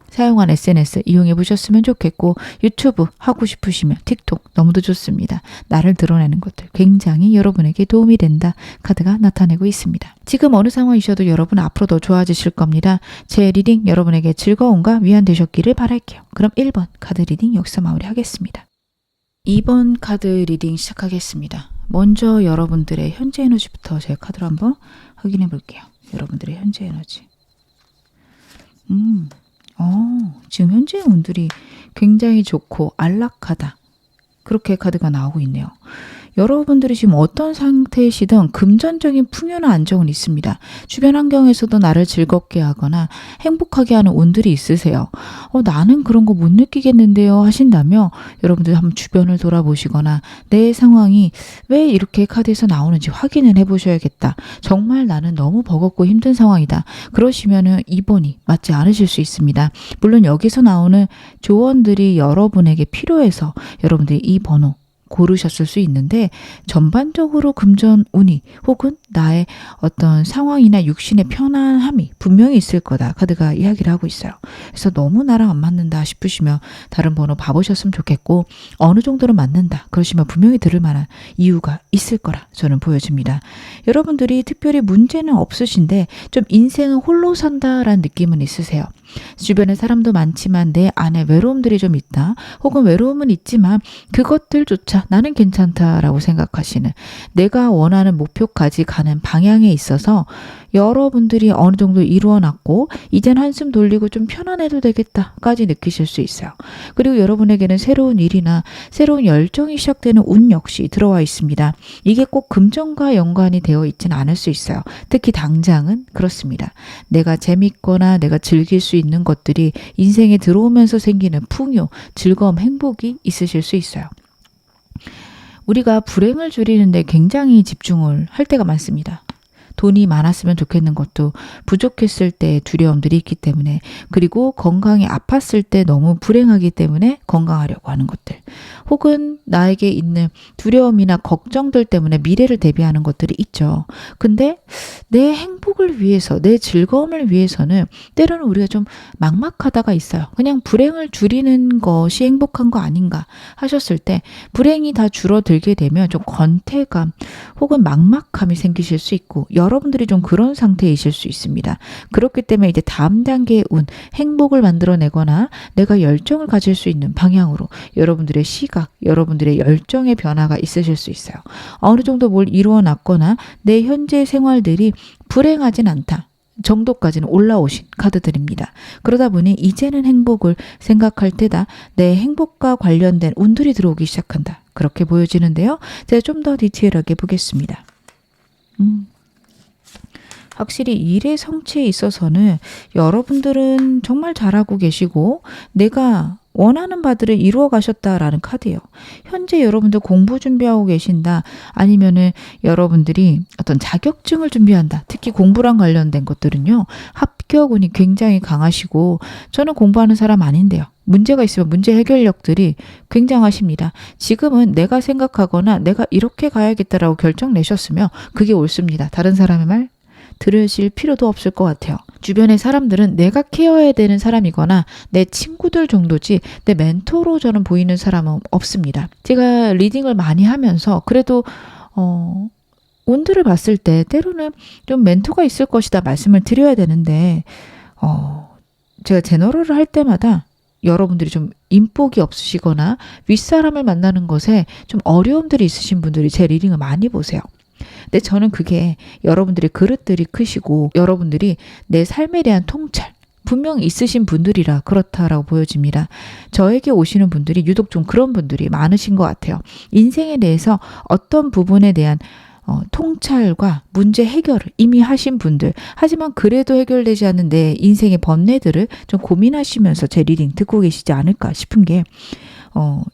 사용한 SNS 이용해 보셨으면 좋겠고, 유튜브 하고 싶으시면 틱톡 너무도 좋습니다. 나를 드러내는 것들 굉장히 여러분에게 도움이 된다 카드가 나타내고 있습니다. 지금 어느 상황이셔도 여러분 앞으로 더 좋아지실 겁니다. 제 리딩 여러분에게 즐거움과 위안 되셨기를 바랄게요. 그럼 1번 카드 리딩 여기서 마무리하겠습니다. 2번 카드 리딩 시작하겠습니다. 먼저 여러분들의 현재 에너지부터 제 카드로 한번 확인해 볼게요. 여러분들의 현재 에너지. 지금 현재의 운들이 굉장히 좋고 안락하다. 그렇게 카드가 나오고 있네요. 여러분들이 지금 어떤 상태이시든 금전적인 풍요나 안정은 있습니다. 주변 환경에서도 나를 즐겁게 하거나 행복하게 하는 운들이 있으세요. 나는 그런 거 못 느끼겠는데요 하신다면 여러분들 한번 주변을 돌아보시거나 내 상황이 왜 이렇게 카드에서 나오는지 확인을 해보셔야겠다. 정말 나는 너무 버겁고 힘든 상황이다. 그러시면은 2번이 맞지 않으실 수 있습니다. 물론 여기서 나오는 조언들이 여러분에게 필요해서 여러분들이 이 번호 고르셨을 수 있는데, 전반적으로 금전 운이 혹은 나의 어떤 상황이나 육신의 편안함이 분명히 있을 거다 카드가 이야기를 하고 있어요. 그래서 너무 나랑 안 맞는다 싶으시면 다른 번호 봐보셨으면 좋겠고, 어느 정도는 맞는다 그러시면 분명히 들을 만한 이유가 있을 거라 저는 보여집니다. 여러분들이 특별히 문제는 없으신데 좀 인생은 홀로 산다라는 느낌은 있으세요. 주변에 사람도 많지만 내 안에 외로움들이 좀 있다, 혹은 외로움은 있지만 그것들조차 나는 괜찮다라고 생각하시는, 내가 원하는 목표까지 가는 방향에 있어서 여러분들이 어느 정도 이루어놨고 이젠 한숨 돌리고 좀 편안해도 되겠다까지 느끼실 수 있어요. 그리고 여러분에게는 새로운 일이나 새로운 열정이 시작되는 운 역시 들어와 있습니다. 이게 꼭 금전과 연관이 되어 있지는 않을 수 있어요. 특히 당장은 그렇습니다. 내가 재밌거나 내가 즐길 수 있는 것들이 인생에 들어오면서 생기는 풍요, 즐거움, 행복이 있으실 수 있어요. 우리가 불행을 줄이는데 굉장히 집중을 할 때가 많습니다. 돈이 많았으면 좋겠는 것도 부족했을 때 두려움들이 있기 때문에, 그리고 건강이 아팠을 때 너무 불행하기 때문에 건강하려고 하는 것들, 혹은 나에게 있는 두려움이나 걱정들 때문에 미래를 대비하는 것들이 있죠. 근데 내 행복을 위해서, 내 즐거움을 위해서는 때로는 우리가 좀 막막하다가 있어요. 그냥 불행을 줄이는 것이 행복한 거 아닌가 하셨을 때, 불행이 다 줄어들게 되면 좀 권태감 혹은 막막함이 생기실 수 있고, 여러분들이 좀 그런 상태이실 수 있습니다. 그렇기 때문에 이제 다음 단계의 운, 행복을 만들어내거나 내가 열정을 가질 수 있는 방향으로 여러분들의 시각, 여러분들의 열정의 변화가 있으실 수 있어요. 어느 정도 뭘 이루어놨거나 내 현재 생활들이 불행하진 않다 정도까지는 올라오신 카드들입니다. 그러다 보니 이제는 행복을 생각할 때다. 내 행복과 관련된 운들이 들어오기 시작한다. 그렇게 보여지는데요. 제가 좀 더 디테일하게 보겠습니다. 확실히 일의 성취에 있어서는 여러분들은 정말 잘하고 계시고 내가 원하는 바들을 이루어 가셨다라는 카드예요. 현재 여러분들 공부 준비하고 계신다, 아니면은 여러분들이 어떤 자격증을 준비한다. 특히 공부랑 관련된 것들은요, 합격운이 굉장히 강하시고 저는 공부하는 사람 아닌데요. 문제가 있으면 문제 해결력들이 굉장하십니다. 지금은 내가 생각하거나 내가 이렇게 가야겠다라고 결정 내셨으면 그게 옳습니다. 다른 사람의 말 들으실 필요도 없을 것 같아요. 주변의 사람들은 내가 케어해야 되는 사람이거나 내 친구들 정도지 내 멘토로 저는 보이는 사람은 없습니다. 제가 리딩을 많이 하면서 그래도 운들을 봤을 때 때로는 좀 멘토가 있을 것이다 말씀을 드려야 되는데 제가 제너럴을 할 때마다 여러분들이 좀 인복이 없으시거나 윗사람을 만나는 것에 좀 어려움들이 있으신 분들이 제 리딩을 많이 보세요. 근데 저는 그게 여러분들의 그릇들이 크시고 여러분들이 내 삶에 대한 통찰 분명 있으신 분들이라 그렇다라고 보여집니다. 저에게 오시는 분들이 유독 좀 그런 분들이 많으신 것 같아요. 인생에 대해서 어떤 부분에 대한 통찰과 문제 해결을 이미 하신 분들, 하지만 그래도 해결되지 않는 내 인생의 번뇌들을 좀 고민하시면서 제 리딩 듣고 계시지 않을까 싶은 게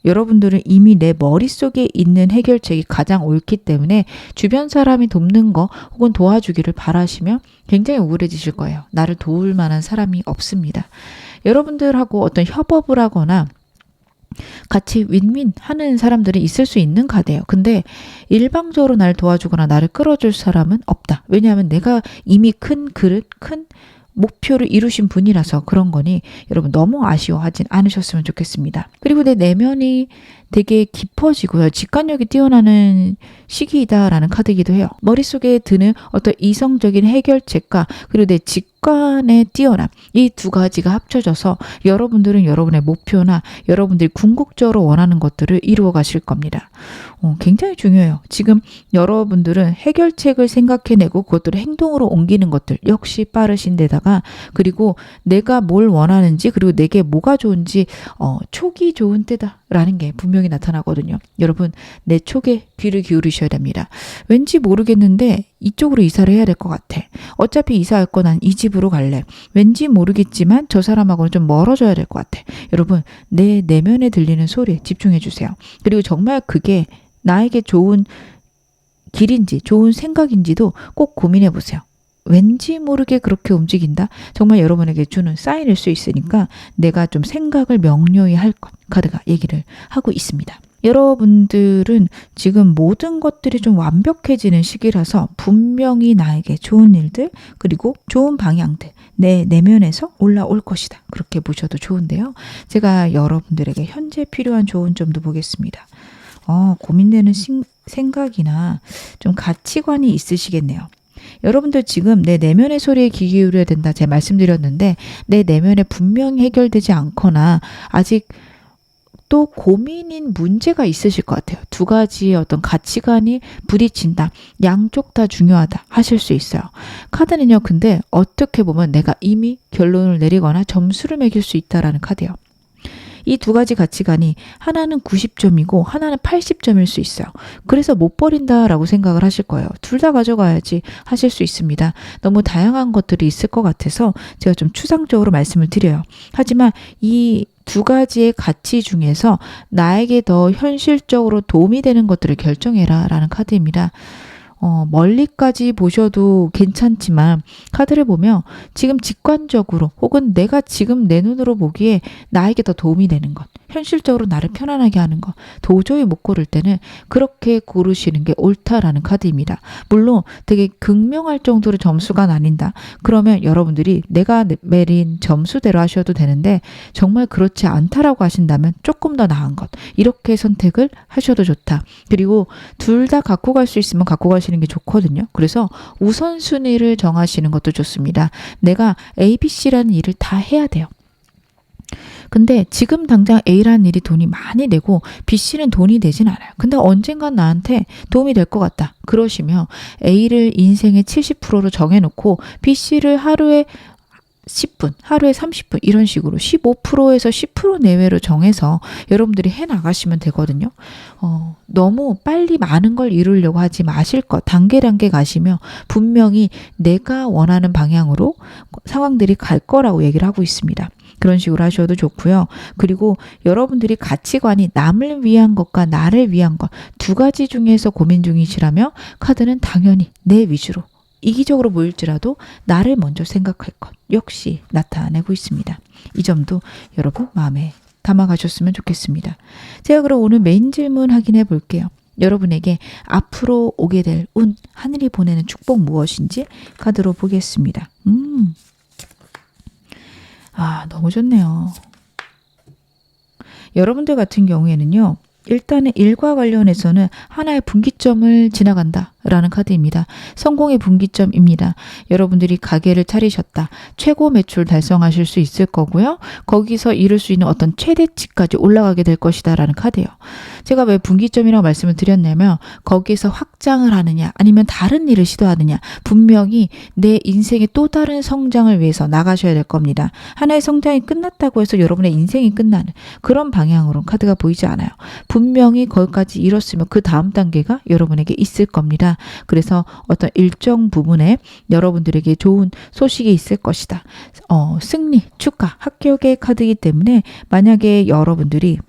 여러분들은 이미 내 머릿속에 있는 해결책이 가장 옳기 때문에 주변 사람이 돕는 거 혹은 도와주기를 바라시면 굉장히 우울해지실 거예요. 나를 도울 만한 사람이 없습니다. 여러분들하고 어떤 협업을 하거나 같이 윈윈 하는 사람들이 있을 수 있는 카드예요. 근데 일방적으로 나를 도와주거나 나를 끌어줄 사람은 없다. 왜냐하면 내가 이미 큰 그릇, 큰 목표를 이루신 분이라서 그런 거니 여러분 너무 아쉬워하진 않으셨으면 좋겠습니다. 그리고 내 내면이 되게 깊어지고요. 직관력이 뛰어나는 시기이다라는 카드이기도 해요. 머릿속에 드는 어떤 이성적인 해결책과 그리고 내 직관에 뛰어남 이 두 가지가 합쳐져서 여러분들은 여러분의 목표나 여러분들이 궁극적으로 원하는 것들을 이루어 가실 겁니다. 굉장히 중요해요. 지금 여러분들은 해결책을 생각해내고 그것들을 행동으로 옮기는 것들 역시 빠르신 데다가 그리고 내가 뭘 원하는지 그리고 내게 뭐가 좋은지 촉이 좋은 때다라는 게 분명히 나타나거든요. 여러분 내 촉에 귀를 기울이셔야 됩니다. 왠지 모르겠는데 이쪽으로 이사를 해야 될 것 같아. 어차피 이사할 거 난 이 집으로 갈래. 왠지 모르겠지만 저 사람하고는 좀 멀어져야 될 것 같아. 여러분 내 내면에 들리는 소리에 집중해 주세요. 그리고 정말 그게 나에게 좋은 길인지 좋은 생각인지도 꼭 고민해 보세요. 왠지 모르게 그렇게 움직인다? 정말 여러분에게 주는 사인일 수 있으니까 내가 좀 생각을 명료히 할 것 카드가 얘기를 하고 있습니다. 여러분들은 지금 모든 것들이 좀 완벽해지는 시기라서 분명히 나에게 좋은 일들 그리고 좋은 방향들 내 내면에서 올라올 것이다. 그렇게 보셔도 좋은데요. 제가 여러분들에게 현재 필요한 좋은 점도 보겠습니다. 고민되는 생각이나 좀 가치관이 있으시겠네요. 여러분들 지금 내 내면의 소리에 귀 기울여야 된다 제가 말씀드렸는데 내 내면에 분명히 해결되지 않거나 아직 또 고민인 문제가 있으실 것 같아요. 두 가지의 어떤 가치관이 부딪힌다. 양쪽 다 중요하다 하실 수 있어요. 카드는요. 근데 어떻게 보면 내가 이미 결론을 내리거나 점수를 매길 수 있다라는 카드예요. 이 두 가지 가치관이 하나는 90점이고 하나는 80점일 수 있어요. 그래서 못 버린다라고 생각을 하실 거예요. 둘 다 가져가야지 하실 수 있습니다. 너무 다양한 것들이 있을 것 같아서 제가 좀 추상적으로 말씀을 드려요. 하지만 이 두 가지의 가치 중에서 나에게 더 현실적으로 도움이 되는 것들을 결정해라 라는 카드입니다. 멀리까지 보셔도 괜찮지만 카드를 보면 지금 직관적으로 혹은 내가 지금 내 눈으로 보기에 나에게 더 도움이 되는 것 현실적으로 나를 편안하게 하는 것 도저히 못 고를 때는 그렇게 고르시는 게 옳다라는 카드입니다. 물론 되게 극명할 정도로 점수가 나뉜다. 그러면 여러분들이 내가 매린 점수대로 하셔도 되는데 정말 그렇지 않다라고 하신다면 조금 더 나은 것 이렇게 선택을 하셔도 좋다. 그리고 둘 다 갖고 갈 수 있으면 갖고 가시는 게 좋거든요. 그래서 우선순위를 정하시는 것도 좋습니다. 내가 ABC라는 일을 다 해야 돼요. 근데 지금 당장 A라는 일이 돈이 많이 되고 B씨는 돈이 되진 않아요. 근데 언젠간 나한테 도움이 될 것 같다. 그러시면 A를 인생의 70%로 정해놓고 B씨를 하루에 10분, 하루에 30분 이런 식으로 15%에서 10% 내외로 정해서 여러분들이 해나가시면 되거든요. 너무 빨리 많은 걸 이루려고 하지 마실 것. 단계 가시면 분명히 내가 원하는 방향으로 상황들이 갈 거라고 얘기를 하고 있습니다. 그런 식으로 하셔도 좋고요. 그리고 여러분들이 가치관이 남을 위한 것과 나를 위한 것 두 가지 중에서 고민 중이시라면 카드는 당연히 내 위주로 이기적으로 보일지라도 나를 먼저 생각할 것 역시 나타내고 있습니다. 이 점도 여러분 마음에 담아가셨으면 좋겠습니다. 제가 그럼 오늘 메인 질문 확인해 볼게요. 여러분에게 앞으로 오게 될 운, 하늘이 보내는 축복 무엇인지 카드로 보겠습니다. 너무 좋네요. 여러분들 같은 경우에는요. 일단은 일과 관련해서는 하나의 분기점을 지나간다 라는 카드입니다. 성공의 분기점입니다. 여러분들이 가게를 차리셨다. 최고 매출 달성하실 수 있을 거고요. 거기서 이룰 수 있는 어떤 최대치까지 올라가게 될 것이다 라는 카드예요. 제가 왜 분기점이라고 말씀을 드렸냐면 거기서 확장을 하느냐 아니면 다른 일을 시도하느냐 분명히 내 인생의 또 다른 성장을 위해서 나가셔야 될 겁니다. 하나의 성장이 끝났다고 해서 여러분의 인생이 끝나는 그런 방향으로 카드가 보이지 않아요. 분명히 거기까지 이뤘으면 그 다음 단계가 여러분에게 있을 겁니다. 그래서 어떤 일정 부분에 여러분들에게 좋은 소식이 있을 것이다. 승리, 축하, 합격의 카드이기 때문에 만약에 여러분들이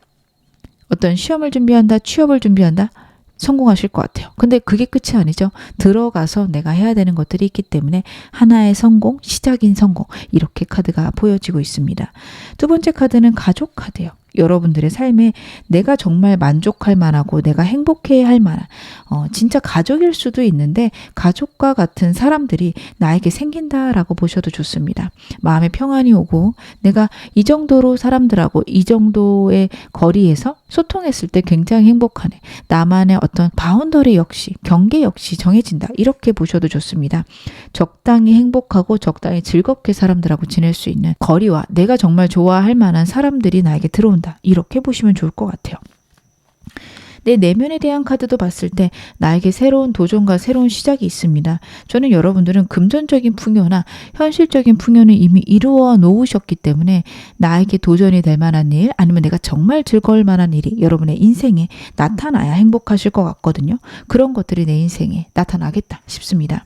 어떤 시험을 준비한다, 취업을 준비한다, 성공하실 것 같아요. 근데 그게 끝이 아니죠. 들어가서 내가 해야 되는 것들이 있기 때문에 하나의 성공, 시작인 성공 이렇게 카드가 보여지고 있습니다. 두 번째 카드는 가족 카드예요. 여러분들의 삶에 내가 정말 만족할 만하고 내가 행복해야 할 만한 진짜 가족일 수도 있는데 가족과 같은 사람들이 나에게 생긴다라고 보셔도 좋습니다. 마음의 평안이 오고 내가 이 정도로 사람들하고 이 정도의 거리에서 소통했을 때 굉장히 행복하네. 나만의 어떤 바운더리 역시 경계 역시 정해진다. 이렇게 보셔도 좋습니다. 적당히 행복하고 적당히 즐겁게 사람들하고 지낼 수 있는 거리와 내가 정말 좋아할 만한 사람들이 나에게 들어온다. 이렇게 보시면 좋을 것 같아요. 내 내면에 대한 카드도 봤을 때 나에게 새로운 도전과 새로운 시작이 있습니다. 저는 여러분들은 금전적인 풍요나 현실적인 풍요는 이미 이루어 놓으셨기 때문에 나에게 도전이 될 만한 일 아니면 내가 정말 즐거울 만한 일이 여러분의 인생에 나타나야 행복하실 것 같거든요. 그런 것들이 내 인생에 나타나겠다 싶습니다.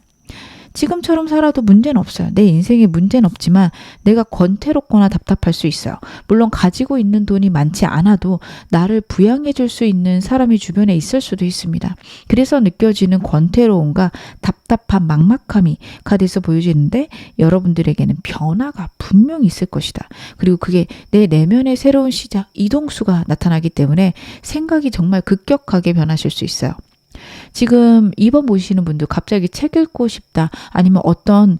지금처럼 살아도 문제는 없어요. 내 인생에 문제는 없지만 내가 권태롭거나 답답할 수 있어요. 물론 가지고 있는 돈이 많지 않아도 나를 부양해 줄 수 있는 사람이 주변에 있을 수도 있습니다. 그래서 느껴지는 권태로움과 답답한 막막함이 카드에서 보여지는데 여러분들에게는 변화가 분명히 있을 것이다. 그리고 그게 내 내면의 새로운 시작, 이동수가 나타나기 때문에 생각이 정말 급격하게 변하실 수 있어요. 지금 2번 보시는 분들 갑자기 책 읽고 싶다 아니면 어떤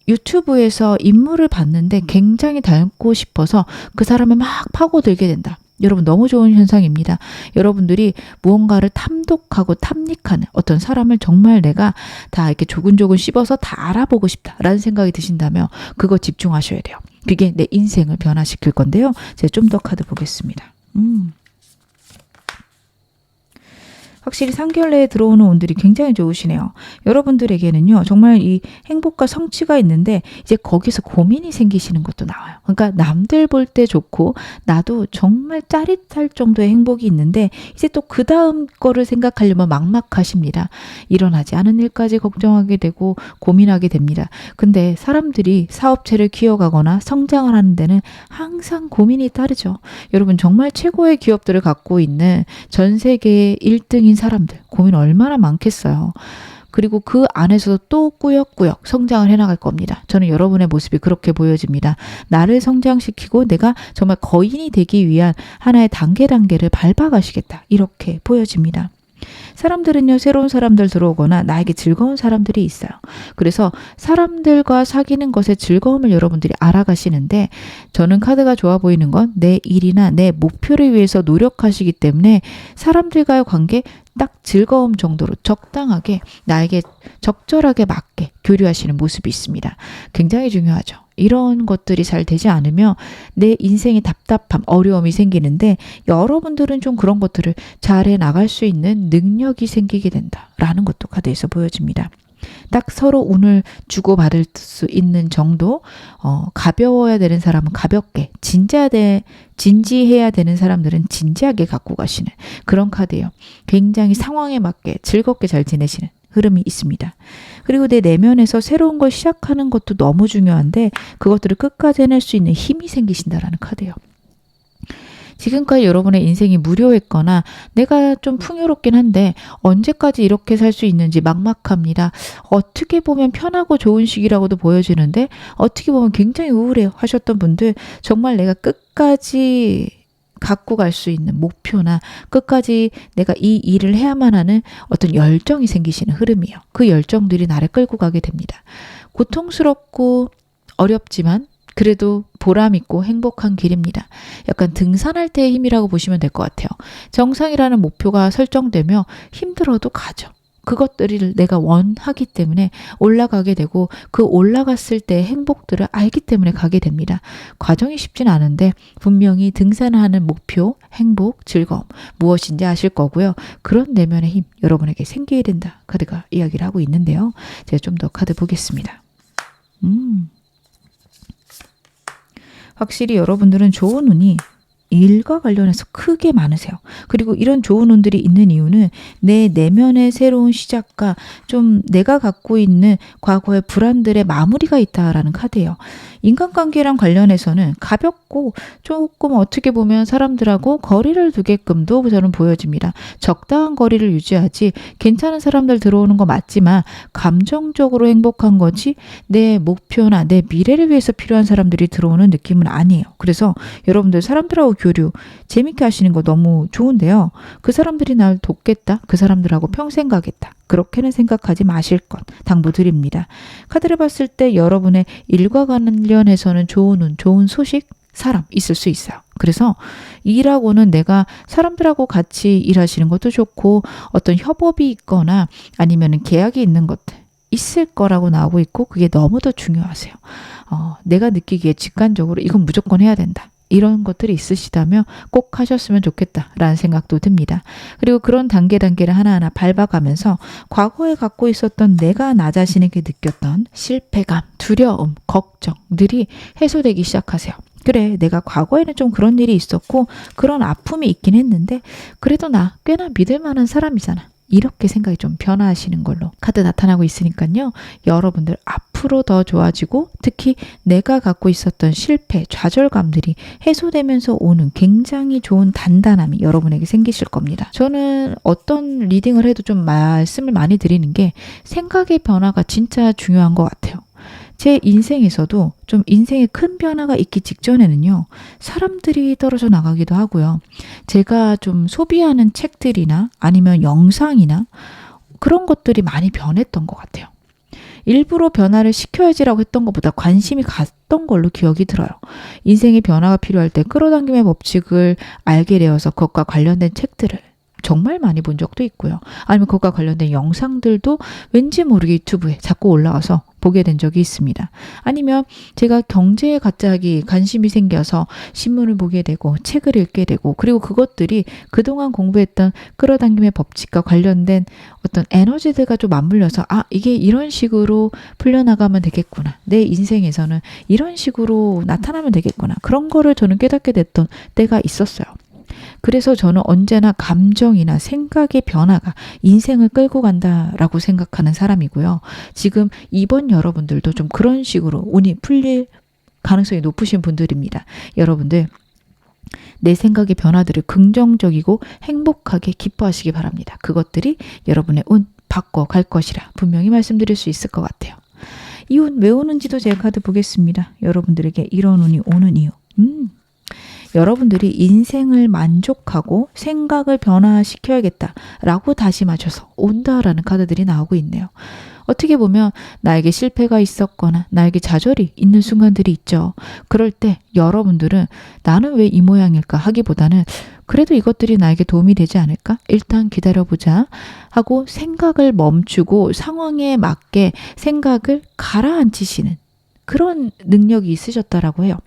유튜브에서 인물을 봤는데 굉장히 닮고 싶어서 그 사람을 막 파고들게 된다. 여러분 너무 좋은 현상입니다. 여러분들이 무언가를 탐독하고 탐닉하는 어떤 사람을 정말 내가 다 이렇게 조근조근 씹어서 다 알아보고 싶다라는 생각이 드신다면 그거 집중하셔야 돼요. 그게 내 인생을 변화시킬 건데요. 제가 좀 더 카드 보겠습니다. 확실히 3개월 내에 들어오는 운들이 굉장히 좋으시네요. 여러분들에게는요. 정말 이 행복과 성취가 있는데 이제 거기서 고민이 생기시는 것도 나와요. 그러니까 남들 볼 때 좋고 나도 정말 짜릿할 정도의 행복이 있는데 이제 또 그 다음 거를 생각하려면 막막하십니다. 일어나지 않은 일까지 걱정하게 되고 고민하게 됩니다. 근데 사람들이 사업체를 키워가거나 성장을 하는 데는 항상 고민이 따르죠. 여러분 정말 최고의 기업들을 갖고 있는 전 세계의 1등인 사람들 고민 얼마나 많겠어요. 그리고 그 안에서도 또 꾸역꾸역 성장을 해나갈 겁니다. 저는 여러분의 모습이 그렇게 보여집니다. 나를 성장시키고 내가 정말 거인이 되기 위한 하나의 단계를 밟아가시겠다. 이렇게 보여집니다. 사람들은요, 새로운 사람들 들어오거나 나에게 즐거운 사람들이 있어요. 그래서 사람들과 사귀는 것의 즐거움을 여러분들이 알아가시는데 저는 카드가 좋아 보이는 건 내 일이나 내 목표를 위해서 노력하시기 때문에 사람들과의 관계 딱 즐거움 정도로 적당하게 나에게 적절하게 맞게 교류하시는 모습이 있습니다. 굉장히 중요하죠. 이런 것들이 잘 되지 않으면 내 인생에 답답함, 어려움이 생기는데 여러분들은 좀 그런 것들을 잘해 나갈 수 있는 능력이 생기게 된다라는 것도 카드에서 보여집니다. 딱 서로 운을 주고받을 수 있는 정도, 가벼워야 되는 사람은 가볍게, 진지해야 되는 사람들은 진지하게 갖고 가시는 그런 카드예요. 굉장히 상황에 맞게 즐겁게 잘 지내시는 흐름이 있습니다. 그리고 내 내면에서 새로운 걸 시작하는 것도 너무 중요한데 그것들을 끝까지 해낼 수 있는 힘이 생기신다라는 카드예요. 지금까지 여러분의 인생이 무료했거나 내가 좀 풍요롭긴 한데 언제까지 이렇게 살 수 있는지 막막합니다. 어떻게 보면 편하고 좋은 시기라고도 보여지는데 어떻게 보면 굉장히 우울해 하셨던 분들, 정말 내가 끝까지 갖고 갈 수 있는 목표나 끝까지 내가 이 일을 해야만 하는 어떤 열정이 생기시는 흐름이에요. 그 열정들이 나를 끌고 가게 됩니다. 고통스럽고 어렵지만 그래도 보람 있고 행복한 길입니다. 약간 등산할 때의 힘이라고 보시면 될 것 같아요. 정상이라는 목표가 설정되며 힘들어도 가죠. 그것들을 내가 원하기 때문에 올라가게 되고 그 올라갔을 때의 행복들을 알기 때문에 가게 됩니다. 과정이 쉽진 않은데 분명히 등산하는 목표, 행복, 즐거움 무엇인지 아실 거고요. 그런 내면의 힘 여러분에게 생기게 된다. 카드가 이야기를 하고 있는데요. 제가 좀 더 카드 보겠습니다. 확실히 여러분들은 좋은 운이 일과 관련해서 크게 많으세요. 그리고 이런 좋은 운들이 있는 이유는 내 내면의 새로운 시작과 좀 내가 갖고 있는 과거의 불안들의 마무리가 있다라는 카드예요. 인간관계랑 관련해서는 가볍고 조금 어떻게 보면 사람들하고 거리를 두게끔도 저는 보여집니다. 적당한 거리를 유지하지 괜찮은 사람들 들어오는 거 맞지만 감정적으로 행복한 거지 내 목표나 내 미래를 위해서 필요한 사람들이 들어오는 느낌은 아니에요. 그래서 여러분들 사람들하고 교류 재밌게 하시는 거 너무 좋은데요. 그 사람들이 날 돕겠다. 그 사람들하고 평생 가겠다. 그렇게는 생각하지 마실 것 당부드립니다. 카드를 봤을 때 여러분의 일과 관련해서는 좋은 운, 좋은 소식, 사람 있을 수 있어요. 그래서 일하고는 내가 사람들하고 같이 일하시는 것도 좋고 어떤 협업이 있거나 아니면 계약이 있는 것들 있을 거라고 나오고 있고 그게 너무도 중요하세요. 내가 느끼기에 직관적으로 이건 무조건 해야 된다. 이런 것들이 있으시다면 꼭 하셨으면 좋겠다라는 생각도 듭니다. 그리고 그런 단계를 하나하나 밟아가면서 과거에 갖고 있었던 내가 나 자신에게 느꼈던 실패감, 두려움, 걱정들이 해소되기 시작하세요. 그래, 내가 과거에는 좀 그런 일이 있었고 그런 아픔이 있긴 했는데 그래도 나 꽤나 믿을 만한 사람이잖아. 이렇게 생각이 좀 변화하시는 걸로 카드 나타나고 있으니까요. 여러분들 앞으로 더 좋아지고 특히 내가 갖고 있었던 실패, 좌절감들이 해소되면서 오는 굉장히 좋은 단단함이 여러분에게 생기실 겁니다. 저는 어떤 리딩을 해도 좀 말씀을 많이 드리는 게 생각의 변화가 진짜 중요한 것 같아요. 제 인생에서도 좀 인생에 큰 변화가 있기 직전에는요. 사람들이 떨어져 나가기도 하고요. 제가 좀 소비하는 책들이나 아니면 영상이나 그런 것들이 많이 변했던 것 같아요. 일부러 변화를 시켜야지라고 했던 것보다 관심이 갔던 걸로 기억이 들어요. 인생의 변화가 필요할 때 끌어당김의 법칙을 알게 되어서 그것과 관련된 책들을 정말 많이 본 적도 있고요. 아니면 그것과 관련된 영상들도 왠지 모르게 유튜브에 자꾸 올라와서 보게 된 적이 있습니다. 아니면 제가 경제에 갑자기 관심이 생겨서 신문을 보게 되고 책을 읽게 되고 그리고 그것들이 그동안 공부했던 끌어당김의 법칙과 관련된 어떤 에너지들과 좀 맞물려서 이게 이런 식으로 풀려나가면 되겠구나. 내 인생에서는 이런 식으로 나타나면 되겠구나. 그런 거를 저는 깨닫게 됐던 때가 있었어요. 그래서 저는 언제나 감정이나 생각의 변화가 인생을 끌고 간다라고 생각하는 사람이고요. 지금 이번 여러분들도 좀 그런 식으로 운이 풀릴 가능성이 높으신 분들입니다. 여러분들 내 생각의 변화들을 긍정적이고 행복하게 기뻐하시기 바랍니다. 그것들이 여러분의 운 바꿔갈 것이라 분명히 말씀드릴 수 있을 것 같아요. 이 운 왜 오는지도 제 카드 보겠습니다. 여러분들에게 이런 운이 오는 이유. 여러분들이 인생을 만족하고 생각을 변화시켜야겠다라고 다짐하셔서 온다라는 카드들이 나오고 있네요. 어떻게 보면 나에게 실패가 있었거나 나에게 좌절이 있는 순간들이 있죠. 그럴 때 여러분들은 나는 왜 이 모양일까 하기보다는 그래도 이것들이 나에게 도움이 되지 않을까? 일단 기다려보자 하고 생각을 멈추고 상황에 맞게 생각을 가라앉히시는 그런 능력이 있으셨다라고 해요.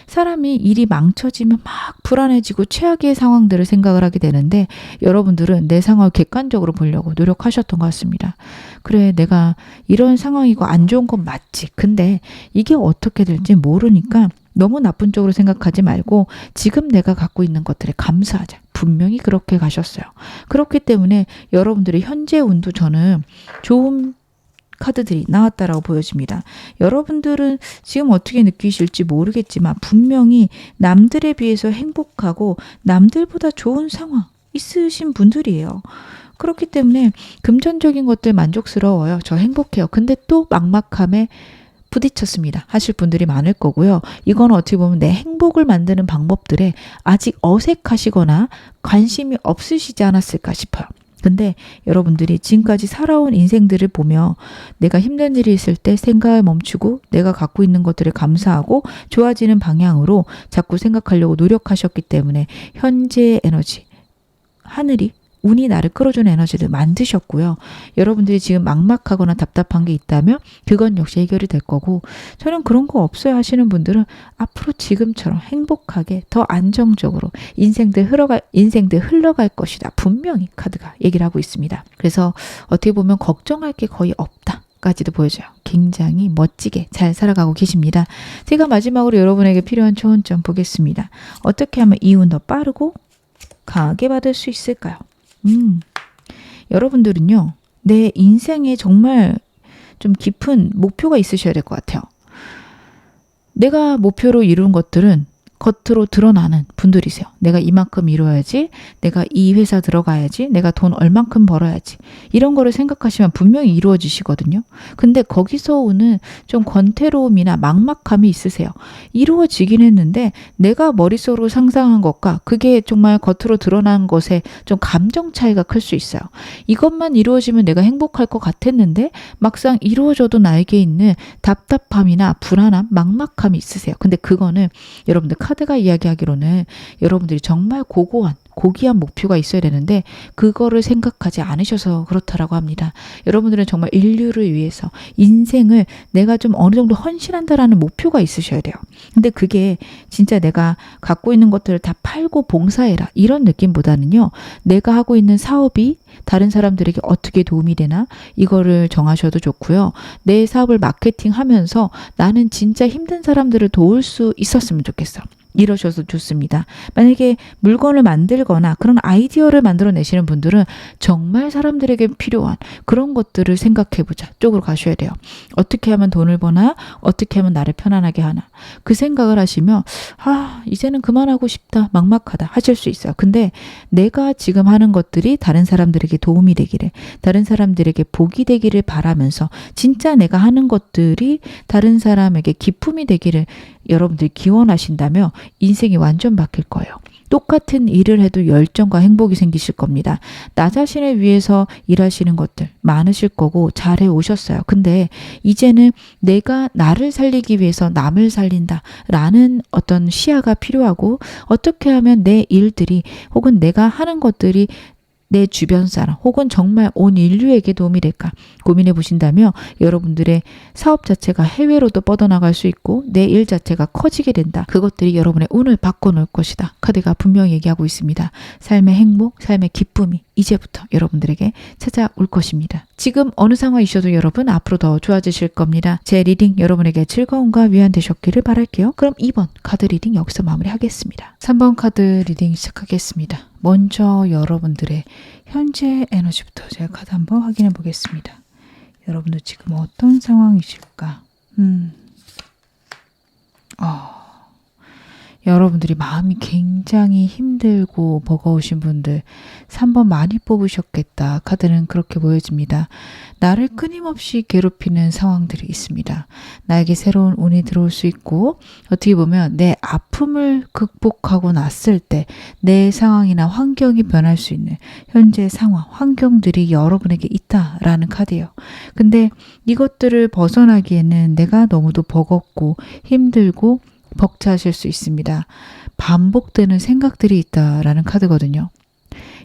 사람이 일이 망쳐지면 막 불안해지고 최악의 상황들을 생각을 하게 되는데 여러분들은 내 상황을 객관적으로 보려고 노력하셨던 것 같습니다. 그래, 내가 이런 상황이고 안 좋은 건 맞지. 근데 이게 어떻게 될지 모르니까 너무 나쁜 쪽으로 생각하지 말고 지금 내가 갖고 있는 것들에 감사하자. 분명히 그렇게 가셨어요. 그렇기 때문에 여러분들의 현재 운도 저는 좋은 카드들이 나왔다라고 보여집니다. 여러분들은 지금 어떻게 느끼실지 모르겠지만 분명히 남들에 비해서 행복하고 남들보다 좋은 상황 있으신 분들이에요. 그렇기 때문에 금전적인 것들 만족스러워요. 저 행복해요. 근데 또 막막함에 부딪혔습니다 하실 분들이 많을 거고요. 이건 어떻게 보면 내 행복을 만드는 방법들에 아직 어색하시거나 관심이 없으시지 않았을까 싶어요. 근데 여러분들이 지금까지 살아온 인생들을 보며 내가 힘든 일이 있을 때 생각을 멈추고 내가 갖고 있는 것들을 감사하고 좋아지는 방향으로 자꾸 생각하려고 노력하셨기 때문에 현재의 에너지, 하늘이 운이 나를 끌어주는 에너지를 만드셨고요. 여러분들이 지금 막막하거나 답답한 게 있다면 그건 역시 해결이 될 거고, 저는 그런 거 없어요 하시는 분들은 앞으로 지금처럼 행복하게 더 안정적으로 인생들 흘러갈 것이다. 분명히 카드가 얘기를 하고 있습니다. 그래서 어떻게 보면 걱정할 게 거의 없다 까지도 보여줘요. 굉장히 멋지게 잘 살아가고 계십니다. 제가 마지막으로 여러분에게 필요한 조언 좀 보겠습니다. 어떻게 하면 이 운 더 빠르고 강하게 받을 수 있을까요? 여러분들은요, 내 인생에 정말 좀 깊은 목표가 있으셔야 될 것 같아요. 내가 목표로 이룬 것들은 겉으로 드러나는 분들이세요. 내가 이만큼 이뤄야지, 내가 이 회사 들어가야지, 내가 돈 얼만큼 벌어야지, 이런 거를 생각하시면 분명히 이루어지시거든요. 근데 거기서 오는 좀 권태로움이나 막막함이 있으세요. 이루어지긴 했는데 내가 머릿속으로 상상한 것과 그게 정말 겉으로 드러난 것에 좀 감정 차이가 클 수 있어요. 이것만 이루어지면 내가 행복할 것 같았는데 막상 이루어져도 나에게 있는 답답함이나 불안함, 막막함이 있으세요. 근데 그거는 여러분들 카드가 이야기하기로는 여러분들이 정말 고귀한 목표가 있어야 되는데 그거를 생각하지 않으셔서 그렇다라고 합니다. 여러분들은 정말 인류를 위해서 인생을 내가 좀 어느 정도 헌신한다라는 목표가 있으셔야 돼요. 근데 그게 진짜 내가 갖고 있는 것들을 다 팔고 봉사해라 이런 느낌보다는요, 내가 하고 있는 사업이 다른 사람들에게 어떻게 도움이 되나 이거를 정하셔도 좋고요. 내 사업을 마케팅하면서 나는 진짜 힘든 사람들을 도울 수 있었으면 좋겠어. 이러셔도 좋습니다. 만약에 물건을 만들거나 그런 아이디어를 만들어내시는 분들은 정말 사람들에게 필요한 그런 것들을 생각해보자 쪽으로 가셔야 돼요. 어떻게 하면 돈을 버나, 어떻게 하면 나를 편안하게 하나, 그 생각을 하시면 이제는 그만하고 싶다, 막막하다 하실 수 있어요. 근데 내가 지금 하는 것들이 다른 사람들에게 도움이 되기를, 다른 사람들에게 복이 되기를 바라면서 진짜 내가 하는 것들이 다른 사람에게 기쁨이 되기를 여러분들이 기원하신다면 인생이 완전 바뀔 거예요. 똑같은 일을 해도 열정과 행복이 생기실 겁니다. 나 자신을 위해서 일하시는 것들 많으실 거고 잘해 오셨어요. 근데 이제는 내가 나를 살리기 위해서 남을 살린다라는 어떤 시야가 필요하고, 어떻게 하면 내 일들이 혹은 내가 하는 것들이 내 주변 사람 혹은 정말 온 인류에게 도움이 될까 고민해 보신다면 여러분들의 사업 자체가 해외로도 뻗어나갈 수 있고 내 일 자체가 커지게 된다. 그것들이 여러분의 운을 바꿔놓을 것이다. 카드가 분명히 얘기하고 있습니다. 삶의 행복, 삶의 기쁨이 이제부터 여러분들에게 찾아올 것입니다. 지금 어느 상황이셔도 여러분 앞으로 더 좋아지실 겁니다. 제 리딩 여러분에게 즐거움과 위안 되셨기를 바랄게요. 그럼 2번 카드 리딩 여기서 마무리하겠습니다. 3번 카드 리딩 시작하겠습니다. 먼저 여러분들의 현재 에너지부터 제가 카드 한번 확인해 보겠습니다. 여러분들 지금 어떤 상황이실까? 여러분들이 마음이 굉장히 힘들고 버거우신 분들 3번 많이 뽑으셨겠다. 카드는 그렇게 보여집니다. 나를 끊임없이 괴롭히는 상황들이 있습니다. 나에게 새로운 운이 들어올 수 있고, 어떻게 보면 내 아픔을 극복하고 났을 때 내 상황이나 환경이 변할 수 있는 현재 상황, 환경들이 여러분에게 있다라는 카드예요. 근데 이것들을 벗어나기에는 내가 너무도 버겁고 힘들고 벅차하실 수 있습니다. 반복되는 생각들이 있다라는 카드거든요.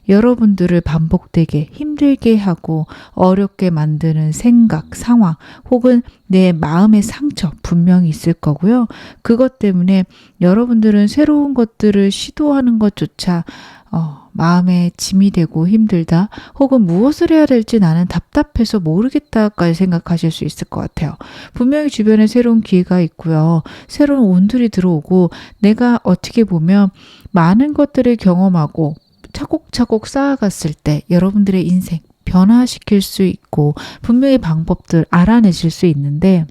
여러분들을 반복되게 힘들게 하고 어렵게 만드는 생각, 상황 혹은 내 마음의 상처 분명히 있을 거고요. 그것 때문에 여러분들은 새로운 것들을 시도하는 것조차 마음에 짐이 되고 힘들다, 혹은 무엇을 해야 될지 나는 답답해서 모르겠다까지 생각하실 수 있을 것 같아요. 분명히 주변에 새로운 기회가 있고요. 새로운 운들이 들어오고 내가 어떻게 보면 많은 것들을 경험하고 차곡차곡 쌓아갔을 때 여러분들의 인생 변화시킬 수 있고 분명히 방법들 알아내실 수 있는데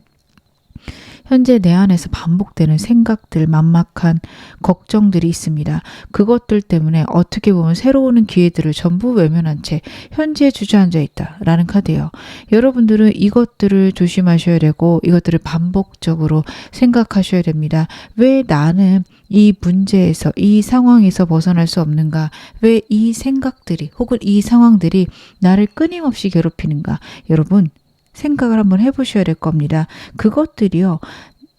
현재 내 안에서 반복되는 생각들, 막막한 걱정들이 있습니다. 그것들 때문에 어떻게 보면 새로 오는 기회들을 전부 외면한 채 현재에 주저앉아 있다라는 카드예요. 여러분들은 이것들을 조심하셔야 되고 이것들을 반복적으로 생각하셔야 됩니다. 왜 나는 이 문제에서, 이 상황에서 벗어날 수 없는가? 왜 이 생각들이 혹은 이 상황들이 나를 끊임없이 괴롭히는가? 여러분, 생각을 한번 해보셔야 될 겁니다. 그것들이요,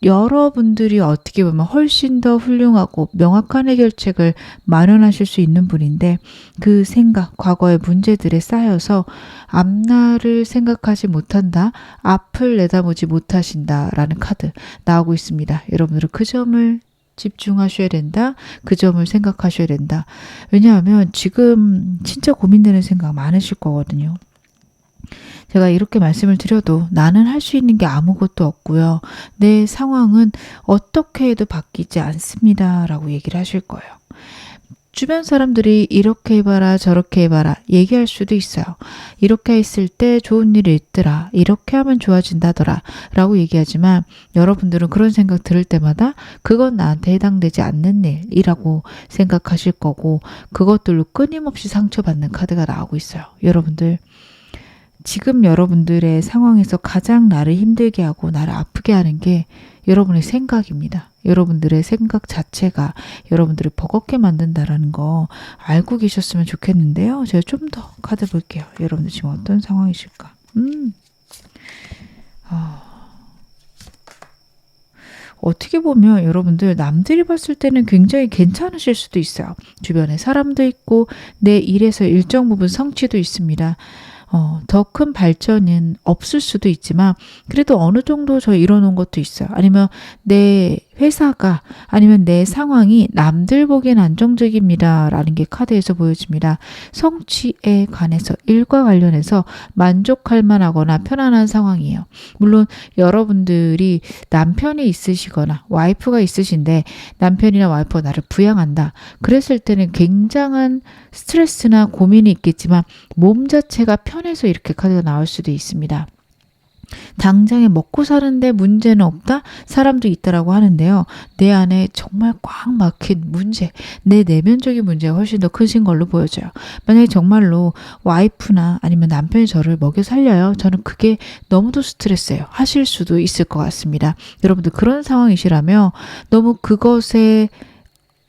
여러분들이 어떻게 보면 훨씬 더 훌륭하고 명확한 해결책을 마련하실 수 있는 분인데 그 생각, 과거의 문제들에 쌓여서 앞날을 생각하지 못한다, 앞을 내다보지 못하신다라는 카드 나오고 있습니다. 여러분들은 그 점을 집중하셔야 된다. 그 점을 생각하셔야 된다. 왜냐하면 지금 진짜 고민되는 생각 많으실 거거든요. 제가 이렇게 말씀을 드려도 나는 할 수 있는 게 아무것도 없고요. 내 상황은 어떻게 해도 바뀌지 않습니다. 라고 얘기를 하실 거예요. 주변 사람들이 이렇게 해봐라 저렇게 해봐라 얘기할 수도 있어요. 이렇게 했을 때 좋은 일이 있더라. 이렇게 하면 좋아진다더라. 라고 얘기하지만 여러분들은 그런 생각 들을 때마다 그건 나한테 해당되지 않는 일이라고 생각하실 거고 그것들로 끊임없이 상처받는 카드가 나오고 있어요. 여러분들, 지금 여러분들의 상황에서 가장 나를 힘들게 하고 나를 아프게 하는 게 여러분의 생각입니다. 여러분들의 생각 자체가 여러분들을 버겁게 만든다라는 거 알고 계셨으면 좋겠는데요. 제가 좀 더 카드 볼게요. 여러분들 지금 어떤 상황이실까? 어떻게 보면 여러분들 남들이 봤을 때는 굉장히 괜찮으실 수도 있어요. 주변에 사람도 있고 내 일에서 일정 부분 성취도 있습니다. 더 큰 발전은 없을 수도 있지만 그래도 어느 정도 저 이뤄놓은 것도 있어요. 아니면 내 회사가 아니면 내 상황이 남들 보기엔 안정적입니다. 라는 게 카드에서 보여집니다. 성취에 관해서 일과 관련해서 만족할 만하거나 편안한 상황이에요. 물론 여러분들이 남편이 있으시거나 와이프가 있으신데 남편이나 와이프가 나를 부양한다. 그랬을 때는 굉장한 스트레스나 고민이 있겠지만 몸 자체가 편해서 이렇게 카드가 나올 수도 있습니다. 당장에 먹고 사는데 문제는 없다? 사람도 있다라고 하는데요. 내 안에 정말 꽉 막힌 문제, 내 내면적인 문제가 훨씬 더 크신 걸로 보여져요. 만약에 정말로 와이프나 아니면 남편이 저를 먹여 살려요. 저는 그게 너무도 스트레스예요. 하실 수도 있을 것 같습니다. 여러분들 그런 상황이시라면 너무 그것에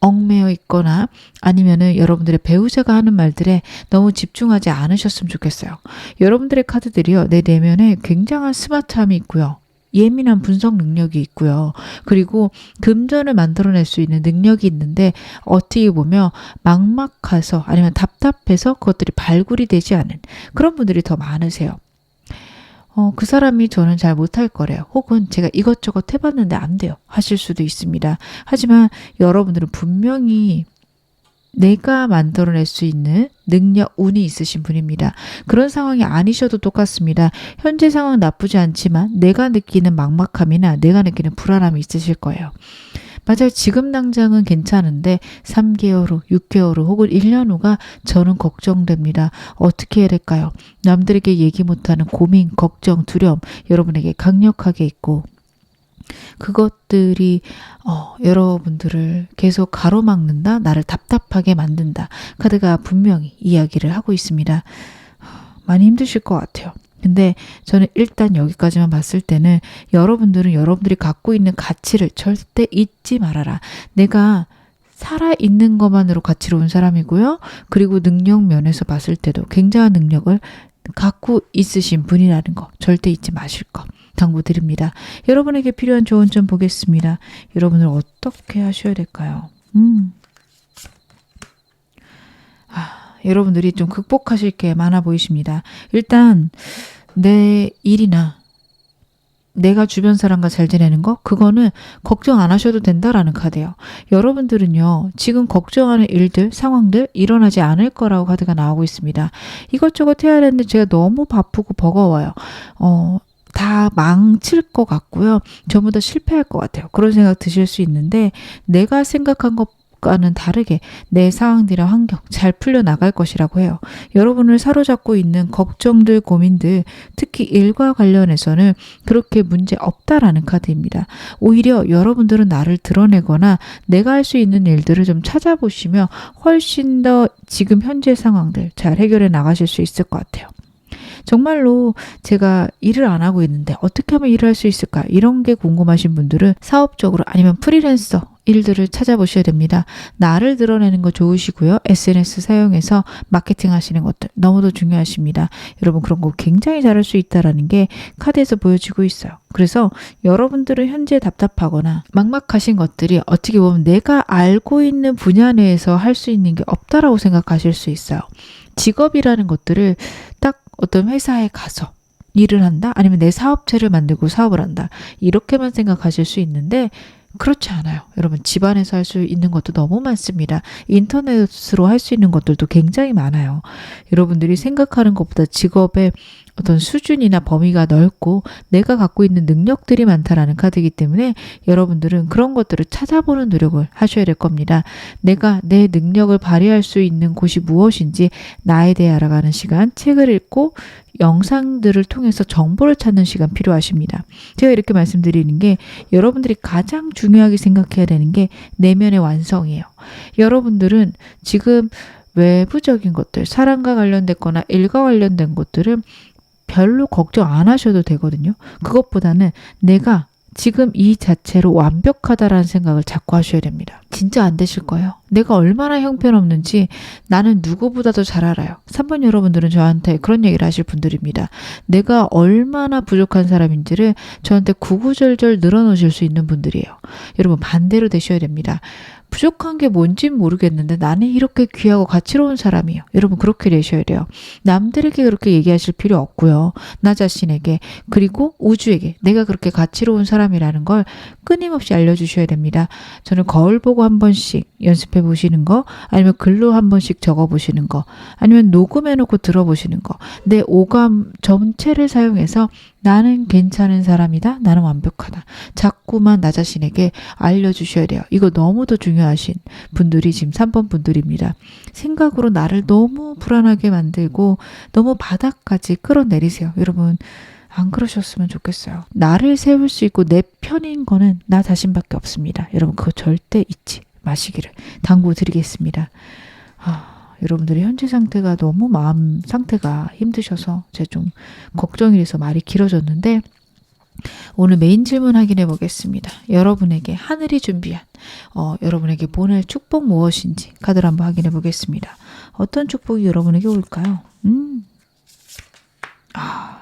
얽매여 있거나 아니면은 여러분들의 배우자가 하는 말들에 너무 집중하지 않으셨으면 좋겠어요. 여러분들의 카드들이요. 내 내면에 굉장한 스마트함이 있고요. 예민한 분석 능력이 있고요. 그리고 금전을 만들어낼 수 있는 능력이 있는데 어떻게 보면 막막해서 아니면 답답해서 그것들이 발굴이 되지 않은 그런 분들이 더 많으세요. 그 사람이 저는 잘 못할 거래요. 혹은 제가 이것저것 해봤는데 안 돼요. 하실 수도 있습니다. 하지만 여러분들은 분명히 내가 만들어낼 수 있는 능력, 운이 있으신 분입니다. 그런 상황이 아니셔도 똑같습니다. 현재 상황 나쁘지 않지만 내가 느끼는 막막함이나 내가 느끼는 불안함이 있으실 거예요. 맞아요. 지금 당장은 괜찮은데 3개월 후, 6개월 후 혹은 1년 후가 저는 걱정됩니다. 어떻게 해야 될까요? 남들에게 얘기 못하는 고민, 걱정, 두려움 여러분에게 강력하게 있고 그것들이 여러분들을 계속 가로막는다, 나를 답답하게 만든다. 카드가 분명히 이야기를 하고 있습니다. 많이 힘드실 것 같아요. 근데 저는 일단 여기까지만 봤을 때는 여러분들은 여러분들이 갖고 있는 가치를 절대 잊지 말아라. 내가 살아있는 것만으로 가치로운 사람이고요. 그리고 능력 면에서 봤을 때도 굉장한 능력을 갖고 있으신 분이라는 거 절대 잊지 마실 것 당부드립니다. 여러분에게 필요한 조언 좀 보겠습니다. 여러분을 어떻게 하셔야 될까요? 여러분들이 좀 극복하실 게 많아 보이십니다. 일단 내 일이나 내가 주변 사람과 잘 지내는 거 그거는 걱정 안 하셔도 된다라는 카드예요. 여러분들은요. 지금 걱정하는 일들, 상황들 일어나지 않을 거라고 카드가 나오고 있습니다. 이것저것 해야 되는데 제가 너무 바쁘고 버거워요. 다 망칠 것 같고요. 전부 다 실패할 것 같아요. 그런 생각 드실 수 있는데 내가 생각한 것 과는 다르게 내 상황들이나 환경 잘 풀려나갈 것이라고 해요. 여러분을 사로잡고 있는 걱정들, 고민들, 특히 일과 관련해서는 그렇게 문제 없다라는 카드입니다. 오히려 여러분들은 나를 드러내거나 내가 할 수 있는 일들을 좀 찾아보시며 훨씬 더 지금 현재 상황들 잘 해결해 나가실 수 있을 것 같아요. 정말로 제가 일을 안 하고 있는데 어떻게 하면 일을 할 수 있을까? 이런 게 궁금하신 분들은 사업적으로 아니면 프리랜서 일들을 찾아보셔야 됩니다. 나를 드러내는 거 좋으시고요. SNS 사용해서 마케팅 하시는 것들 너무도 중요하십니다. 여러분 그런 거 굉장히 잘할 수 있다는 게 카드에서 보여지고 있어요. 그래서 여러분들은 현재 답답하거나 막막하신 것들이 어떻게 보면 내가 알고 있는 분야 내에서 할 수 있는 게 없다라고 생각하실 수 있어요. 직업이라는 것들을 딱 어떤 회사에 가서 일을 한다? 아니면 내 사업체를 만들고 사업을 한다. 이렇게만 생각하실 수 있는데 그렇지 않아요. 여러분 집안에서 할 수 있는 것도 너무 많습니다. 인터넷으로 할 수 있는 것들도 굉장히 많아요. 여러분들이 생각하는 것보다 직업의 어떤 수준이나 범위가 넓고 내가 갖고 있는 능력들이 많다라는 카드이기 때문에 여러분들은 그런 것들을 찾아보는 노력을 하셔야 될 겁니다. 내가 내 능력을 발휘할 수 있는 곳이 무엇인지 나에 대해 알아가는 시간, 책을 읽고 영상들을 통해서 정보를 찾는 시간 필요하십니다. 제가 이렇게 말씀드리는 게 여러분들이 가장 중요하게 생각해야 되는 게 내면의 완성이에요. 여러분들은 지금 외부적인 것들, 사랑과 관련됐거나 일과 관련된 것들은 별로 걱정 안 하셔도 되거든요. 그것보다는 내가 지금 이 자체로 완벽하다라는 생각을 자꾸 하셔야 됩니다. 진짜 안 되실 거예요. 내가 얼마나 형편없는지 나는 누구보다도 잘 알아요. 3번 여러분들은 저한테 그런 얘기를 하실 분들입니다. 내가 얼마나 부족한 사람인지를 저한테 구구절절 늘어놓으실 수 있는 분들이에요. 여러분 반대로 되셔야 됩니다. 부족한 게 뭔진 모르겠는데 나는 이렇게 귀하고 가치로운 사람이에요. 여러분 그렇게 되셔야 돼요. 남들에게 그렇게 얘기하실 필요 없고요. 나 자신에게 그리고 우주에게 내가 그렇게 가치로운 사람이라는 걸 끊임없이 알려주셔야 됩니다. 저는 거울 보고 한 번씩 연습해 보시는 거 아니면 글로 한 번씩 적어 보시는 거 아니면 녹음해 놓고 들어보시는 거 내 오감 전체를 사용해서 나는 괜찮은 사람이다. 나는 완벽하다. 자꾸만 나 자신에게 알려주셔야 돼요. 이거 너무도 중요하신 분들이 지금 3번 분들입니다. 생각으로 나를 너무 불안하게 만들고 너무 바닥까지 끌어내리세요. 여러분 안 그러셨으면 좋겠어요. 나를 세울 수 있고 내 편인 거는 나 자신밖에 없습니다. 여러분 그거 절대 잊지 마시기를 당부드리겠습니다. 여러분들이 현재 상태가 너무 마음 상태가 힘드셔서 제가 좀 걱정이 돼서 말이 길어졌는데 오늘 메인 질문 확인해 보겠습니다. 여러분에게 하늘이 준비한 여러분에게 보낼 축복 무엇인지 카드를 한번 확인해 보겠습니다. 어떤 축복이 여러분에게 올까요?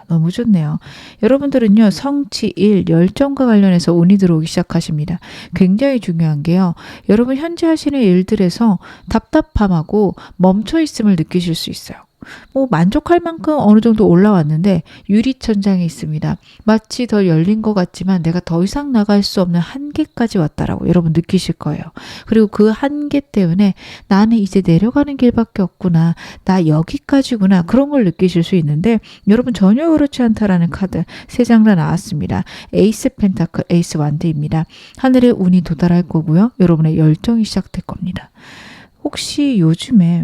너무 좋네요. 여러분들은요, 성취, 일, 열정과 관련해서 운이 들어오기 시작하십니다. 굉장히 중요한 게요, 여러분 현재 하시는 일들에서 답답함하고 멈춰 있음을 느끼실 수 있어요. 만족할 만큼 어느 정도 올라왔는데 유리천장에 있습니다. 마치 더 열린 것 같지만 내가 더 이상 나갈 수 없는 한계까지 왔다라고 여러분 느끼실 거예요. 그리고 그 한계 때문에 나는 이제 내려가는 길밖에 없구나. 나 여기까지구나. 그런 걸 느끼실 수 있는데 여러분 전혀 그렇지 않다라는 카드 3장 다 나왔습니다. 에이스 펜타클, 에이스 완드입니다. 하늘의 운이 도달할 거고요. 여러분의 열정이 시작될 겁니다. 혹시 요즘에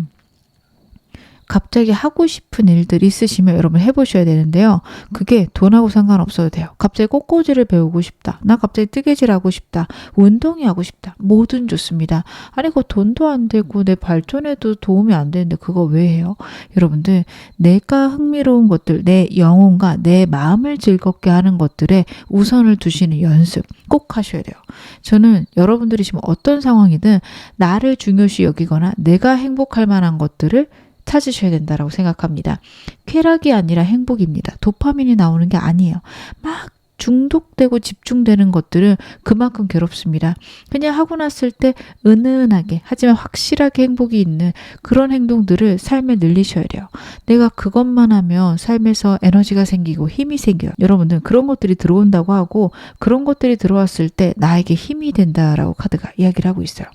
갑자기 하고 싶은 일들이 있으시면 여러분 해보셔야 되는데요. 그게 돈하고 상관없어도 돼요. 갑자기 꽃꽂이를 배우고 싶다. 나 갑자기 뜨개질 하고 싶다. 운동이 하고 싶다. 뭐든 좋습니다. 아니 그거 돈도 안 되고 내 발전에도 도움이 안 되는데 그거 왜 해요? 여러분들 내가 흥미로운 것들, 내 영혼과 내 마음을 즐겁게 하는 것들에 우선을 두시는 연습 꼭 하셔야 돼요. 저는 여러분들이 지금 어떤 상황이든 나를 중요시 여기거나 내가 행복할 만한 것들을 찾으셔야 된다고 생각합니다. 쾌락이 아니라 행복입니다. 도파민이 나오는 게 아니에요. 막 중독되고 집중되는 것들은 그만큼 괴롭습니다. 그냥 하고 났을 때 은은하게 하지만 확실하게 행복이 있는 그런 행동들을 삶에 늘리셔야 돼요. 내가 그것만 하면 삶에서 에너지가 생기고 힘이 생겨요. 여러분들 그런 것들이 들어온다고 하고 그런 것들이 들어왔을 때 나에게 힘이 된다라고 카드가 이야기를 하고 있어요.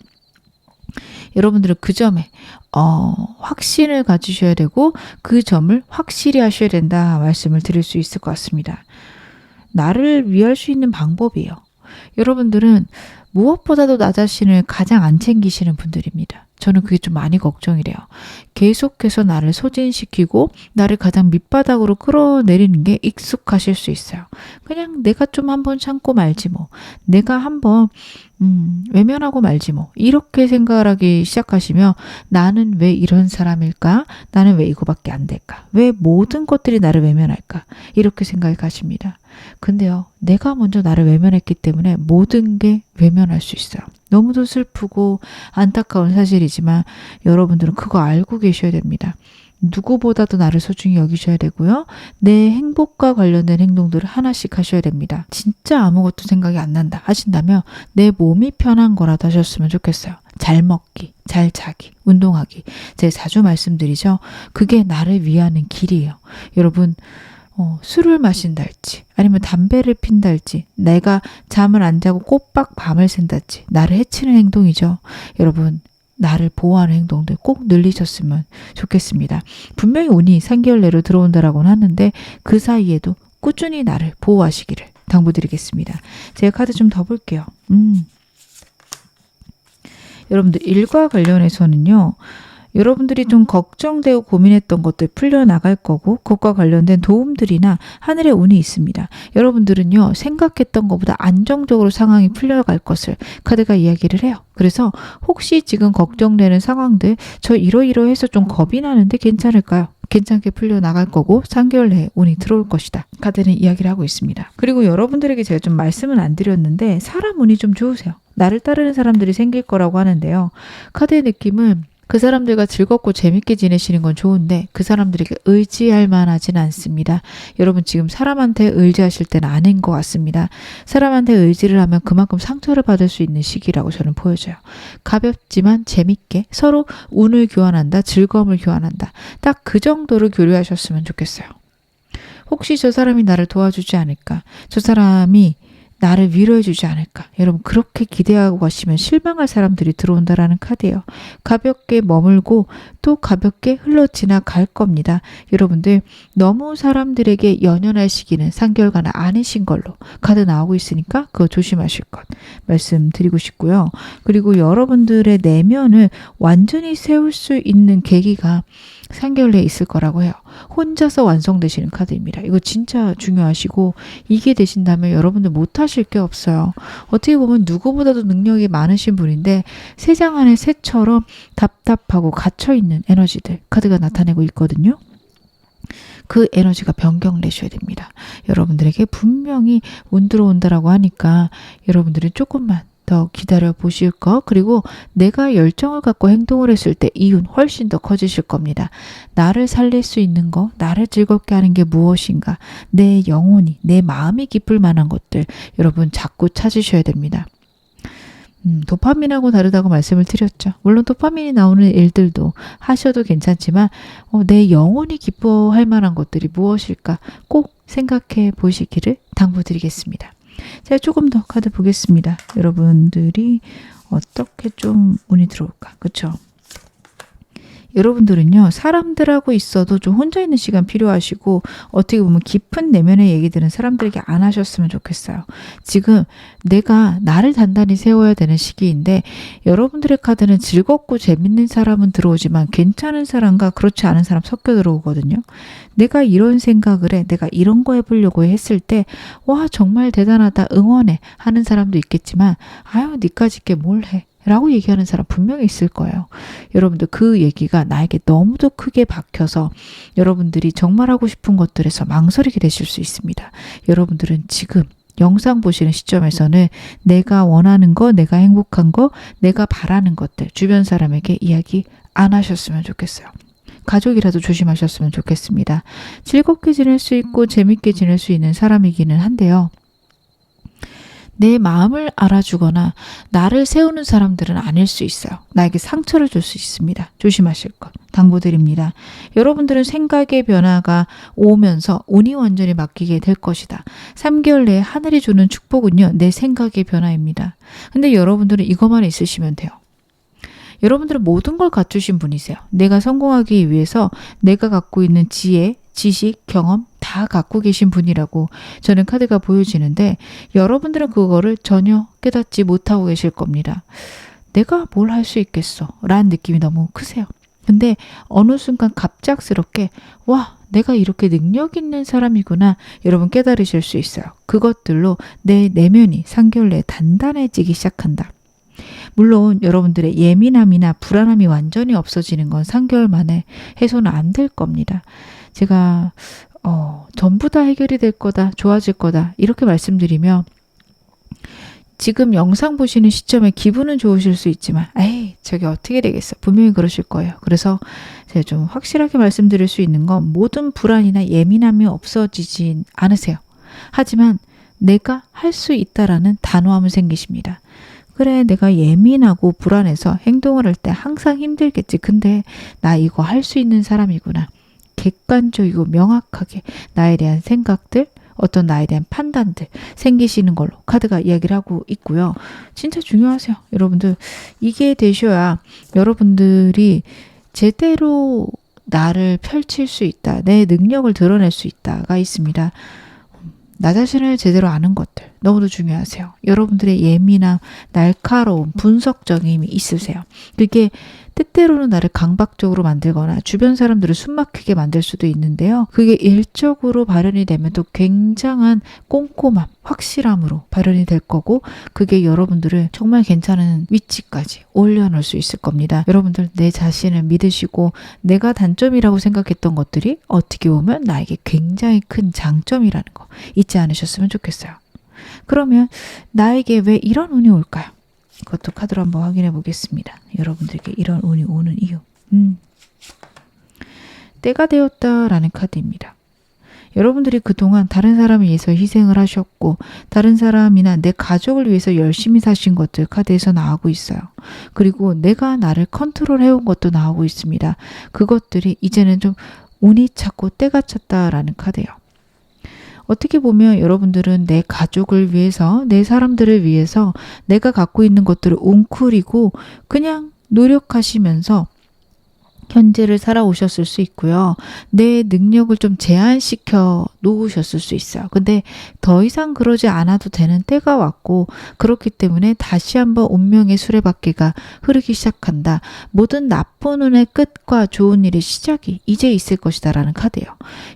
여러분들은 그 점에 확신을 가지셔야 되고 그 점을 확실히 하셔야 된다 말씀을 드릴 수 있을 것 같습니다. 나를 위할 수 있는 방법이에요. 여러분들은 무엇보다도 나 자신을 가장 안 챙기시는 분들입니다. 저는 그게 좀 많이 걱정이래요. 계속해서 나를 소진시키고 나를 가장 밑바닥으로 끌어내리는 게 익숙하실 수 있어요. 그냥 내가 좀 한번 참고 말지 뭐. 내가 한번 외면하고 말지 뭐. 이렇게 생각을 하기 시작하시면 나는 왜 이런 사람일까? 나는 왜 이거밖에 안 될까? 왜 모든 것들이 나를 외면할까? 이렇게 생각이 가십니다. 근데요, 내가 먼저 나를 외면했기 때문에 모든 게 외면할 수 있어요. 너무도 슬프고 안타까운 사실이지만 여러분들은 그거 알고 계셔야 됩니다. 누구보다도 나를 소중히 여기셔야 되고요. 내 행복과 관련된 행동들을 하나씩 하셔야 됩니다. 진짜 아무것도 생각이 안 난다 하신다면 내 몸이 편한 거라도 하셨으면 좋겠어요. 잘 먹기, 잘 자기, 운동하기. 제가 자주 말씀드리죠. 그게 나를 위하는 길이에요. 여러분, 술을 마신다 할지 아니면 담배를 핀다 할지 내가 잠을 안 자고 꼬박 밤을 샌다할지 나를 해치는 행동이죠. 여러분, 나를 보호하는 행동들 꼭 늘리셨으면 좋겠습니다. 분명히 운이 3개월 내로 들어온다라고는 하는데 그 사이에도 꾸준히 나를 보호하시기를 당부드리겠습니다. 제가 카드 좀 더 볼게요. 여러분들 일과 관련해서는요. 여러분들이 좀 걱정되고 고민했던 것들 풀려나갈 거고 그것과 관련된 도움들이나 하늘의 운이 있습니다. 여러분들은요. 생각했던 것보다 안정적으로 상황이 풀려갈 것을 카드가 이야기를 해요. 그래서 혹시 지금 걱정되는 상황들 저 이러이러해서 좀 겁이 나는데 괜찮을까요? 괜찮게 풀려나갈 거고 3개월 내에 운이 들어올 것이다. 카드는 이야기를 하고 있습니다. 그리고 여러분들에게 제가 좀 말씀은 안 드렸는데 사람 운이 좀 좋으세요. 나를 따르는 사람들이 생길 거라고 하는데요. 카드의 느낌은 그 사람들과 즐겁고 재밌게 지내시는 건 좋은데 그 사람들에게 의지할 만하진 않습니다. 여러분 지금 사람한테 의지하실 때는 아닌 것 같습니다. 사람한테 의지를 하면 그만큼 상처를 받을 수 있는 시기라고 저는 보여져요. 가볍지만 재밌게 서로 운을 교환한다. 즐거움을 교환한다. 딱 그 정도로 교류하셨으면 좋겠어요. 혹시 저 사람이 나를 도와주지 않을까? 저 사람이 나를 위로해주지 않을까? 여러분 그렇게 기대하고 가시면 실망할 사람들이 들어온다라는 카드예요. 가볍게 머물고 또 가볍게 흘러 지나갈 겁니다. 여러분들 너무 사람들에게 연연할 시기는 3개월간 아니신 걸로 카드 나오고 있으니까 그거 조심하실 것 말씀드리고 싶고요. 그리고 여러분들의 내면을 완전히 세울 수 있는 계기가 3개월 내에 있을 거라고 해요. 혼자서 완성되시는 카드입니다. 이거 진짜 중요하시고 이게 되신다면 여러분들 못하실 게 없어요. 어떻게 보면 누구보다도 능력이 많으신 분인데 새장 안에 새처럼 답답하고 갇혀있는 에너지들 카드가 나타내고 있거든요. 그 에너지가 변경되셔야 됩니다. 여러분들에게 분명히 운 들어온다라고 하니까 여러분들은 조금만 더 기다려 보실 거 그리고 내가 열정을 갖고 행동을 했을 때 이윤 훨씬 더 커지실 겁니다. 나를 살릴 수 있는 거 나를 즐겁게 하는 게 무엇인가 내 영혼이 내 마음이 기쁠 만한 것들 여러분 자꾸 찾으셔야 됩니다. 도파민하고 다르다고 말씀을 드렸죠. 물론 도파민이 나오는 일들도 하셔도 괜찮지만 내 영혼이 기뻐할 만한 것들이 무엇일까 꼭 생각해 보시기를 당부드리겠습니다. 제가 조금 더 카드 보겠습니다. 여러분들이 어떻게 좀 운이 들어올까? 그렇죠? 여러분들은요. 사람들하고 있어도 좀 혼자 있는 시간 필요하시고 어떻게 보면 깊은 내면의 얘기들은 사람들에게 안 하셨으면 좋겠어요. 지금 내가 나를 단단히 세워야 되는 시기인데 여러분들의 카드는 즐겁고 재밌는 사람은 들어오지만 괜찮은 사람과 그렇지 않은 사람 섞여 들어오거든요. 내가 이런 생각을 해. 내가 이런 거 해보려고 했을 때 와 정말 대단하다 응원해 하는 사람도 있겠지만 아유 니까짓 게 뭘 해. 라고 얘기하는 사람 분명히 있을 거예요. 여러분들 그 얘기가 나에게 너무도 크게 박혀서 여러분들이 정말 하고 싶은 것들에서 망설이게 되실 수 있습니다. 여러분들은 지금 영상 보시는 시점에서는 내가 원하는 거, 내가 행복한 거, 내가 바라는 것들 주변 사람에게 이야기 안 하셨으면 좋겠어요. 가족이라도 조심하셨으면 좋겠습니다. 즐겁게 지낼 수 있고 재밌게 지낼 수 있는 사람이기는 한데요. 내 마음을 알아주거나 나를 세우는 사람들은 아닐 수 있어요. 나에게 상처를 줄 수 있습니다. 조심하실 것 당부드립니다. 여러분들은 생각의 변화가 오면서 운이 완전히 바뀌게 될 것이다. 3개월 내에 하늘이 주는 축복은요. 내 생각의 변화입니다. 근데 여러분들은 이것만 있으시면 돼요. 여러분들은 모든 걸 갖추신 분이세요. 내가 성공하기 위해서 내가 갖고 있는 지혜, 지식, 경험 다 다 갖고 계신 분이라고 저는 카드가 보여지는데 여러분들은 그거를 전혀 깨닫지 못하고 계실 겁니다. 내가 뭘 할 수 있겠어 라는 느낌이 너무 크세요. 근데 어느 순간 갑작스럽게 와, 내가 이렇게 능력 있는 사람이구나 여러분 깨달으실 수 있어요. 그것들로 내 내면이 3개월 내에 단단해지기 시작한다. 물론 여러분들의 예민함이나 불안함이 완전히 없어지는 건 3개월 만에 해소는 안 될 겁니다. 제가 전부 다 해결이 될 거다, 좋아질 거다 이렇게 말씀드리면 지금 영상 보시는 시점에 기분은 좋으실 수 있지만 에이 저게 어떻게 되겠어 분명히 그러실 거예요. 그래서 제가 좀 확실하게 말씀드릴 수 있는 건 모든 불안이나 예민함이 없어지진 않으세요. 하지만 내가 할 수 있다라는 단호함은 생기십니다. 그래 내가 예민하고 불안해서 행동을 할 때 항상 힘들겠지. 근데 나 이거 할 수 있는 사람이구나. 객관적이고 명확하게 나에 대한 생각들 어떤 나에 대한 판단들 생기시는 걸로 카드가 이야기를 하고 있고요. 진짜 중요하세요. 여러분들 이게 되셔야 여러분들이 제대로 나를 펼칠 수 있다. 내 능력을 드러낼 수 있다가 있습니다. 나 자신을 제대로 아는 것들 너무도 중요하세요. 여러분들의 예민함, 날카로운 분석적인 힘이 있으세요. 그게 때때로는 나를 강박적으로 만들거나 주변 사람들을 숨막히게 만들 수도 있는데요. 그게 일적으로 발현이 되면 또 굉장한 꼼꼼함, 확실함으로 발현이 될 거고 그게 여러분들을 정말 괜찮은 위치까지 올려놓을 수 있을 겁니다. 여러분들 내 자신을 믿으시고 내가 단점이라고 생각했던 것들이 어떻게 보면 나에게 굉장히 큰 장점이라는 거 잊지 않으셨으면 좋겠어요. 그러면 나에게 왜 이런 운이 올까요? 그것도 카드로 한번 확인해 보겠습니다. 여러분들에게 이런 운이 오는 이유. 때가 되었다라는 카드입니다. 여러분들이 그동안 다른 사람을 위해서 희생을 하셨고 다른 사람이나 내 가족을 위해서 열심히 사신 것들 카드에서 나오고 있어요. 그리고 내가 나를 컨트롤해온 것도 나오고 있습니다. 그것들이 이제는 좀 운이 찼고 때가 찼다라는 카드예요. 어떻게 보면 여러분들은 내 가족을 위해서 내 사람들을 위해서 내가 갖고 있는 것들을 웅크리고 그냥 노력하시면서 현재를 살아오셨을 수 있고요. 내 능력을 좀 제한시켜 놓으셨을 수 있어요. 근데 더 이상 그러지 않아도 되는 때가 왔고 그렇기 때문에 다시 한번 운명의 수레바퀴가 흐르기 시작한다. 모든 나쁜 운의 끝과 좋은 일의 시작이 이제 있을 것이다 라는 카드예요.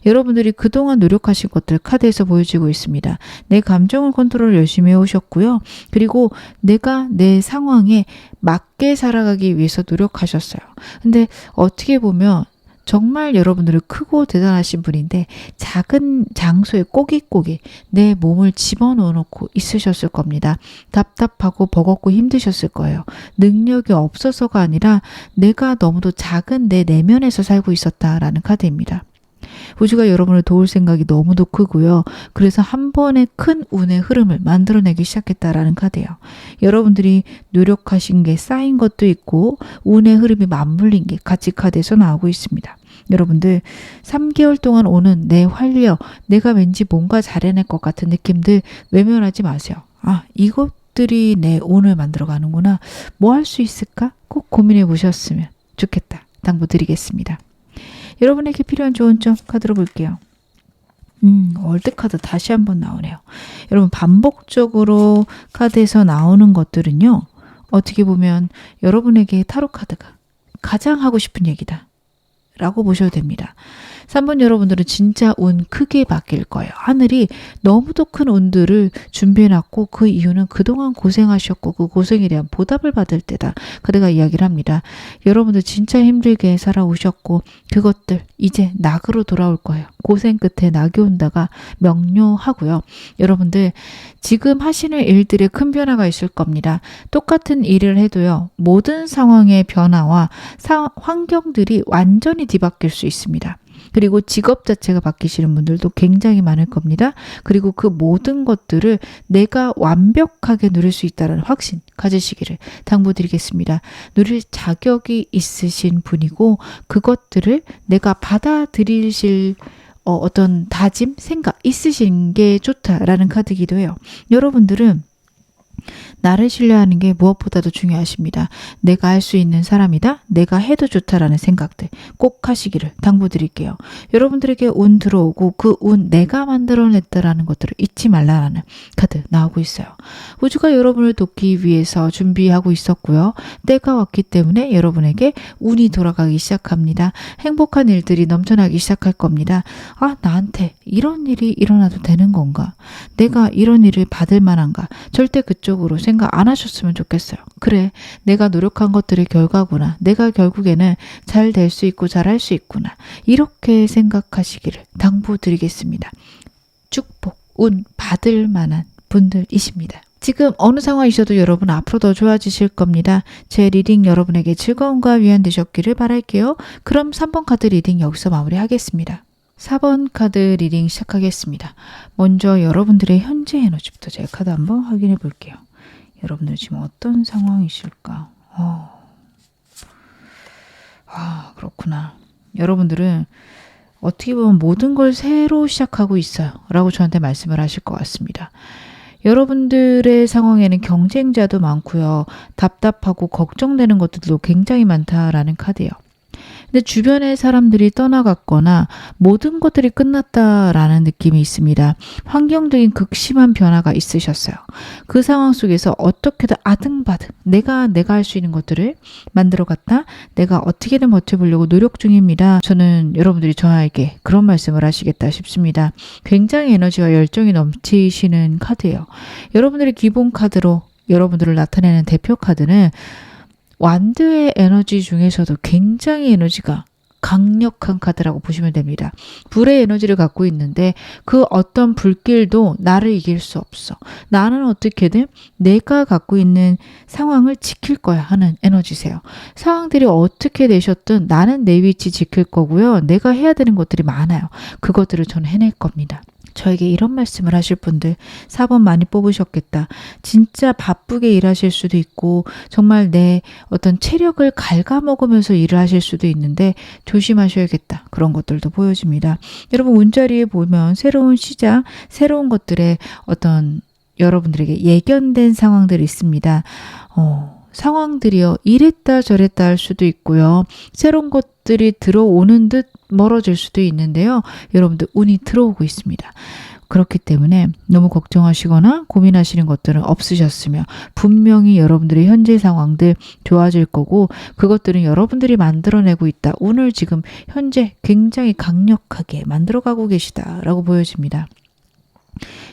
여러분들이 그동안 노력하신 것들 카드에서 보여지고 있습니다. 내 감정을 컨트롤 열심히 해오셨고요. 그리고 내가 내 상황에 맞게 살아가기 위해서 노력하셨어요. 근데 어떻게 보면 정말 여러분들은 크고 대단하신 분인데 작은 장소에 꼬깃꼬깃 내 몸을 집어넣어 놓고 있으셨을 겁니다. 답답하고 버겁고 힘드셨을 거예요. 능력이 없어서가 아니라 내가 너무도 작은 내 내면에서 살고 있었다라는 카드입니다. 우주가 여러분을 도울 생각이 너무도 크고요. 그래서 한 번의 큰 운의 흐름을 만들어내기 시작했다라는 카드예요. 여러분들이 노력하신 게 쌓인 것도 있고 운의 흐름이 맞물린 게 같이 카드에서 나오고 있습니다. 여러분들 3개월 동안 오는 내 활력, 내가 왠지 뭔가 잘해낼 것 같은 느낌들 외면하지 마세요. 아, 이것들이 내 운을 만들어가는구나. 뭐 할 수 있을까? 꼭 고민해 보셨으면 좋겠다. 당부드리겠습니다. 여러분에게 필요한 좋은 점 카드로 볼게요. 월드카드 다시 한번 나오네요. 여러분 반복적으로 카드에서 나오는 것들은요. 어떻게 보면 여러분에게 타로 카드가 가장 하고 싶은 얘기다 라고 보셔도 됩니다. 3번 여러분들은 진짜 운 크게 바뀔 거예요. 하늘이 너무도 큰 운들을 준비해놨고 그 이유는 그동안 고생하셨고 그 고생에 대한 보답을 받을 때다. 카드가 이야기를 합니다. 여러분들 진짜 힘들게 살아오셨고 그것들 이제 낙으로 돌아올 거예요. 고생 끝에 낙이 온다가 명료하고요. 여러분들 지금 하시는 일들에 큰 변화가 있을 겁니다. 똑같은 일을 해도요. 모든 상황의 변화와 환경들이 완전히 뒤바뀔 수 있습니다. 그리고 직업 자체가 바뀌시는 분들도 굉장히 많을 겁니다. 그리고 그 모든 것들을 내가 완벽하게 누릴 수 있다는 확신 가지시기를 당부드리겠습니다. 누릴 자격이 있으신 분이고 그것들을 내가 받아들이실 어떤 다짐, 생각 있으신 게 좋다라는 카드이기도 해요. 여러분들은 나를 신뢰하는 게 무엇보다도 중요하십니다. 내가 할 수 있는 사람이다. 내가 해도 좋다라는 생각들 꼭 하시기를 당부드릴게요. 여러분들에게 운 들어오고 그 운 내가 만들어냈다라는 것들을 잊지 말라라는 카드 나오고 있어요. 우주가 여러분을 돕기 위해서 준비하고 있었고요. 때가 왔기 때문에 여러분에게 운이 돌아가기 시작합니다. 행복한 일들이 넘쳐나기 시작할 겁니다. 아, 나한테 이런 일이 일어나도 되는 건가? 내가 이런 일을 받을 만한가? 절대 그쪽으로 생각 안 하셨으면 좋겠어요. 그래, 내가 노력한 것들의 결과구나. 내가 결국에는 잘 될 수 있고 잘할 수 있구나. 이렇게 생각하시기를 당부드리겠습니다. 축복, 운 받을 만한 분들이십니다. 지금 어느 상황이셔도 여러분 앞으로 더 좋아지실 겁니다. 제 리딩 여러분에게 즐거움과 위안 되셨기를 바랄게요. 그럼 3번 카드 리딩 여기서 마무리하겠습니다. 4번 카드 리딩 시작하겠습니다. 먼저 여러분들의 현재 에너지부터 제가 카드 한번 확인해 볼게요. 여러분들 지금 어떤 상황이실까? 그렇구나. 여러분들은 어떻게 보면 모든 걸 새로 시작하고 있어요. 라고 저한테 말씀을 하실 것 같습니다. 여러분들의 상황에는 경쟁자도 많고요. 답답하고 걱정되는 것들도 굉장히 많다라는 카드예요. 근데 주변의 사람들이 떠나갔거나 모든 것들이 끝났다라는 느낌이 있습니다. 환경적인 극심한 변화가 있으셨어요. 그 상황 속에서 어떻게든 아등바등 내가 할 수 있는 것들을 만들어갔다. 내가 어떻게든 버텨보려고 노력 중입니다. 저는 여러분들이 저에게 그런 말씀을 하시겠다 싶습니다. 굉장히 에너지와 열정이 넘치시는 카드예요. 여러분들의 기본 카드로 여러분들을 나타내는 대표 카드는 완드의 에너지 중에서도 굉장히 에너지가 강력한 카드라고 보시면 됩니다. 불의 에너지를 갖고 있는데 그 어떤 불길도 나를 이길 수 없어. 나는 어떻게든 내가 갖고 있는 상황을 지킬 거야 하는 에너지세요. 상황들이 어떻게 되셨든 나는 내 위치 지킬 거고요. 내가 해야 되는 것들이 많아요. 그것들을 저는 해낼 겁니다. 저에게 이런 말씀을 하실 분들 4번 많이 뽑으셨겠다. 진짜 바쁘게 일하실 수도 있고 정말 내 어떤 체력을 갉아먹으면서 일을 하실 수도 있는데 조심하셔야겠다. 그런 것들도 보여집니다. 여러분 운자리에 보면 새로운 시작, 새로운 것들의 어떤 여러분들에게 예견된 상황들이 있습니다. 상황들이요. 이랬다 저랬다 할 수도 있고요. 새로운 것들이 들어오는 듯 멀어질 수도 있는데요. 여러분들 운이 들어오고 있습니다. 그렇기 때문에 너무 걱정하시거나 고민하시는 것들은 없으셨으며 분명히 여러분들의 현재 상황들 좋아질 거고 그것들은 여러분들이 만들어내고 있다. 운을 지금 현재 굉장히 강력하게 만들어가고 계시다라고 보여집니다.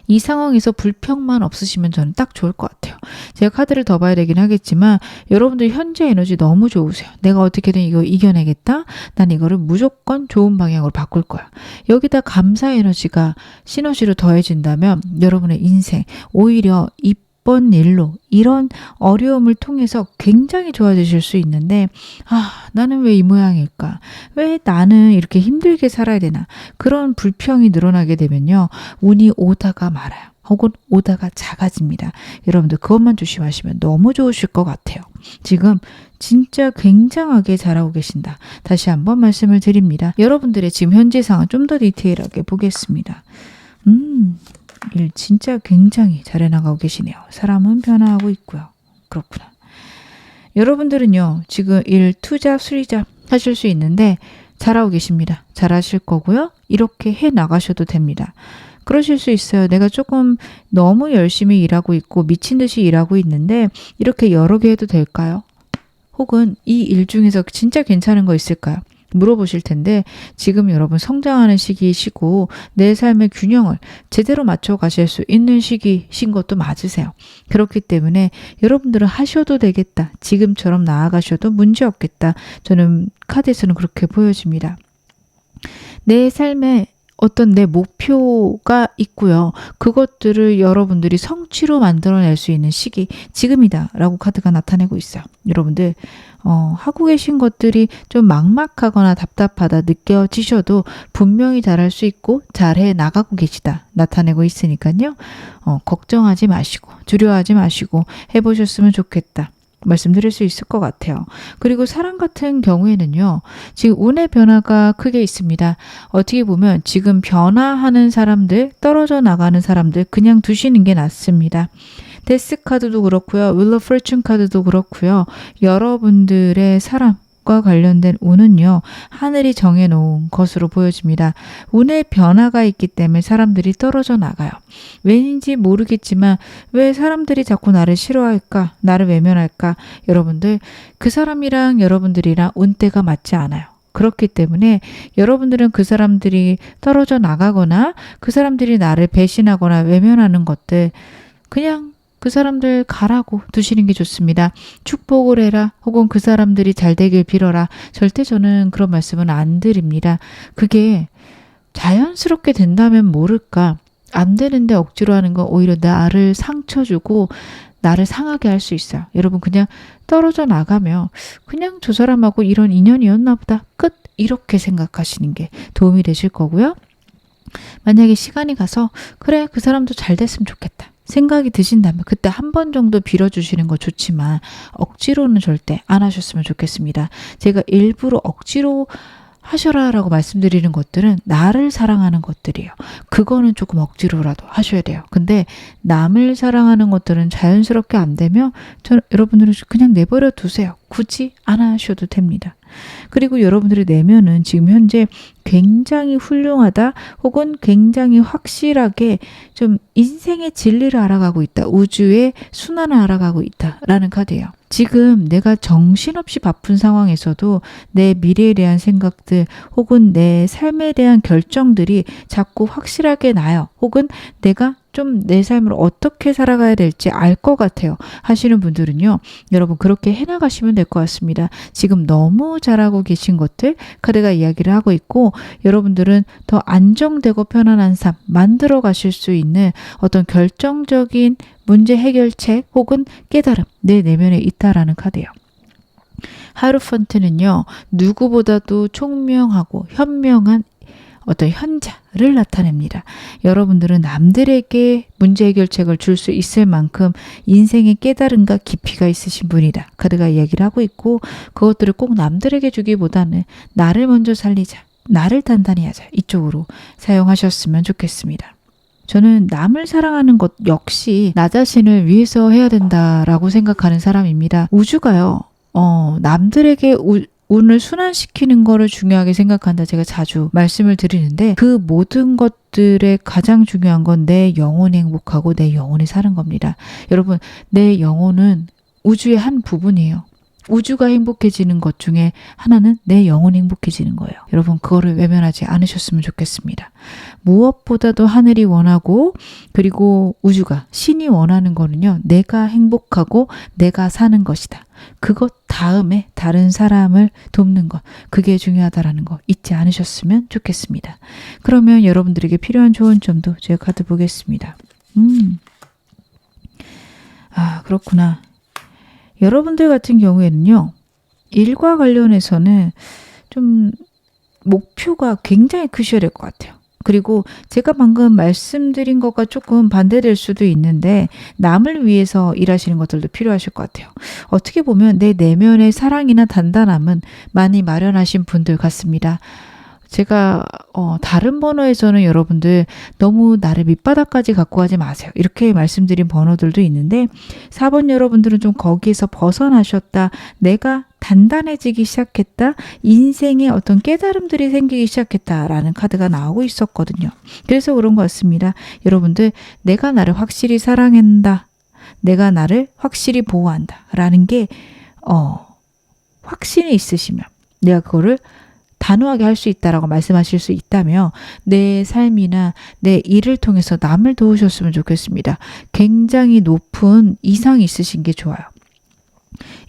이 상황에서 불평만 없으시면 저는 딱 좋을 것 같아요. 제가 카드를 더 봐야 되긴 하겠지만 여러분들 현재 에너지 너무 좋으세요. 내가 어떻게든 이거 이겨내겠다. 난 이거를 무조건 좋은 방향으로 바꿀 거야. 여기다 감사 에너지가 시너지로 더해진다면 여러분의 인생 오히려 이번 일로 이런 어려움을 통해서 굉장히 좋아지실 수 있는데 나는 왜 이 모양일까? 왜 나는 이렇게 힘들게 살아야 되나? 그런 불평이 늘어나게 되면요. 운이 오다가 말아요. 혹은 오다가 작아집니다. 여러분들 그것만 조심하시면 너무 좋으실 것 같아요. 지금 진짜 굉장하게 잘하고 계신다. 다시 한번 말씀을 드립니다. 여러분들의 지금 현재 상황 좀 더 디테일하게 보겠습니다. 일 진짜 굉장히 잘해나가고 계시네요. 사람은 변화하고 있고요. 그렇구나. 여러분들은요. 지금 일, 투잡, 수리잡 하실 수 있는데 잘하고 계십니다. 잘하실 거고요. 이렇게 해나가셔도 됩니다. 그러실 수 있어요. 내가 조금 너무 열심히 일하고 있고 미친 듯이 일하고 있는데 이렇게 여러 개 해도 될까요? 혹은 이 일 중에서 진짜 괜찮은 거 있을까요? 물어보실 텐데 지금 여러분 성장하는 시기이시고 내 삶의 균형을 제대로 맞춰 가실 수 있는 시기신 것도 맞으세요. 그렇기 때문에 여러분들은 하셔도 되겠다. 지금처럼 나아가셔도 문제 없겠다. 저는 카드에서는 그렇게 보여집니다. 내 삶에 어떤 내 목표가 있고요. 그것들을 여러분들이 성취로 만들어낼 수 있는 시기 지금이다 라고 카드가 나타내고 있어요. 여러분들 하고 계신 것들이 좀 막막하거나 답답하다 느껴지셔도 분명히 잘할 수 있고 잘해 나가고 계시다 나타내고 있으니까요. 걱정하지 마시고 두려워하지 마시고 해보셨으면 좋겠다. 말씀드릴 수 있을 것 같아요. 그리고 사람 같은 경우에는요. 지금 운의 변화가 크게 있습니다. 어떻게 보면 지금 변화하는 사람들, 떨어져 나가는 사람들 그냥 두시는 게 낫습니다. 데스 카드도 그렇고요. 윌 오브 포춘 카드도 그렇고요. 여러분들의 사람과 관련된 운은요. 하늘이 정해놓은 것으로 보여집니다. 운의 변화가 있기 때문에 사람들이 떨어져 나가요. 왜인지 모르겠지만 왜 사람들이 자꾸 나를 싫어할까? 나를 외면할까? 여러분들 그 사람이랑 여러분들이랑 운대가 맞지 않아요. 그렇기 때문에 여러분들은 그 사람들이 떨어져 나가거나 그 사람들이 나를 배신하거나 외면하는 것들 그냥 그 사람들 가라고 두시는 게 좋습니다. 축복을 해라 혹은 그 사람들이 잘 되길 빌어라. 절대 저는 그런 말씀은 안 드립니다. 그게 자연스럽게 된다면 모를까. 안 되는데 억지로 하는 건 오히려 나를 상처 주고 나를 상하게 할 수 있어요. 여러분 그냥 떨어져 나가며 그냥 저 사람하고 이런 인연이었나 보다. 끝. 이렇게 생각하시는 게 도움이 되실 거고요. 만약에 시간이 가서 그래 그 사람도 잘 됐으면 좋겠다. 생각이 드신다면 그때 한 번 정도 빌어주시는 거 좋지만 억지로는 절대 안 하셨으면 좋겠습니다. 제가 일부러 억지로 하셔라 라고 말씀드리는 것들은 나를 사랑하는 것들이에요. 그거는 조금 억지로라도 하셔야 돼요. 근데 남을 사랑하는 것들은 자연스럽게 안 되면 여러분들은 그냥 내버려 두세요. 굳이 안 하셔도 됩니다. 그리고 여러분들의 내면은 지금 현재 굉장히 훌륭하다 혹은 굉장히 확실하게 좀 인생의 진리를 알아가고 있다. 우주의 순환을 알아가고 있다라는 카드예요. 지금 내가 정신없이 바쁜 상황에서도 내 미래에 대한 생각들 혹은 내 삶에 대한 결정들이 자꾸 확실하게 나요. 혹은 내가 좀 내 삶을 어떻게 살아가야 될지 알 것 같아요 하시는 분들은요. 여러분 그렇게 해나가시면 될 것 같습니다. 지금 너무 잘하고 계신 것들 카드가 이야기를 하고 있고 여러분들은 더 안정되고 편안한 삶 만들어 가실 수 있는 어떤 결정적인 문제 해결책 혹은 깨달음 내 내면에 있다라는 카드예요. 하이로펀트는요. 누구보다도 총명하고 현명한 어떤 현자를 나타냅니다. 여러분들은 남들에게 문제 해결책을 줄 수 있을 만큼 인생의 깨달음과 깊이가 있으신 분이다. 카드가 이야기를 하고 있고 그것들을 꼭 남들에게 주기보다는 나를 먼저 살리자. 나를 단단히 하자. 이쪽으로 사용하셨으면 좋겠습니다. 저는 남을 사랑하는 것 역시 나 자신을 위해서 해야 된다라고 생각하는 사람입니다. 우주가요. 남들에게 운을 순환시키는 거를 중요하게 생각한다. 제가 자주 말씀을 드리는데 그 모든 것들의 가장 중요한 건 내 영혼이 행복하고 내 영혼이 사는 겁니다. 여러분 내 영혼은 우주의 한 부분이에요. 우주가 행복해지는 것 중에 하나는 내 영혼이 행복해지는 거예요. 여러분 그거를 외면하지 않으셨으면 좋겠습니다. 무엇보다도 하늘이 원하고 그리고 우주가 신이 원하는 거는요. 내가 행복하고 내가 사는 것이다. 그것 다음에 다른 사람을 돕는 것 그게 중요하다라는 거 잊지 않으셨으면 좋겠습니다. 그러면 여러분들에게 필요한 좋은 점도 제가 카드 보겠습니다. 그렇구나. 여러분들 같은 경우에는요. 일과 관련해서는 좀 목표가 굉장히 크셔야 될 것 같아요. 그리고 제가 방금 말씀드린 것과 조금 반대될 수도 있는데 남을 위해서 일하시는 것들도 필요하실 것 같아요. 어떻게 보면 내 내면의 사랑이나 단단함은 많이 마련하신 분들 같습니다. 제가 다른 번호에서는 여러분들 너무 나를 밑바닥까지 갖고 가지 마세요. 이렇게 말씀드린 번호들도 있는데 4번 여러분들은 좀 거기에서 벗어나셨다. 내가 단단해지기 시작했다. 인생에 어떤 깨달음들이 생기기 시작했다라는 카드가 나오고 있었거든요. 그래서 그런 것 같습니다. 여러분들 내가 나를 확실히 사랑한다. 내가 나를 확실히 보호한다. 라는 게 확신이 있으시면 내가 그거를 단호하게 할 수 있다라고 말씀하실 수 있다면 내 삶이나 내 일을 통해서 남을 도우셨으면 좋겠습니다. 굉장히 높은 이상이 있으신 게 좋아요.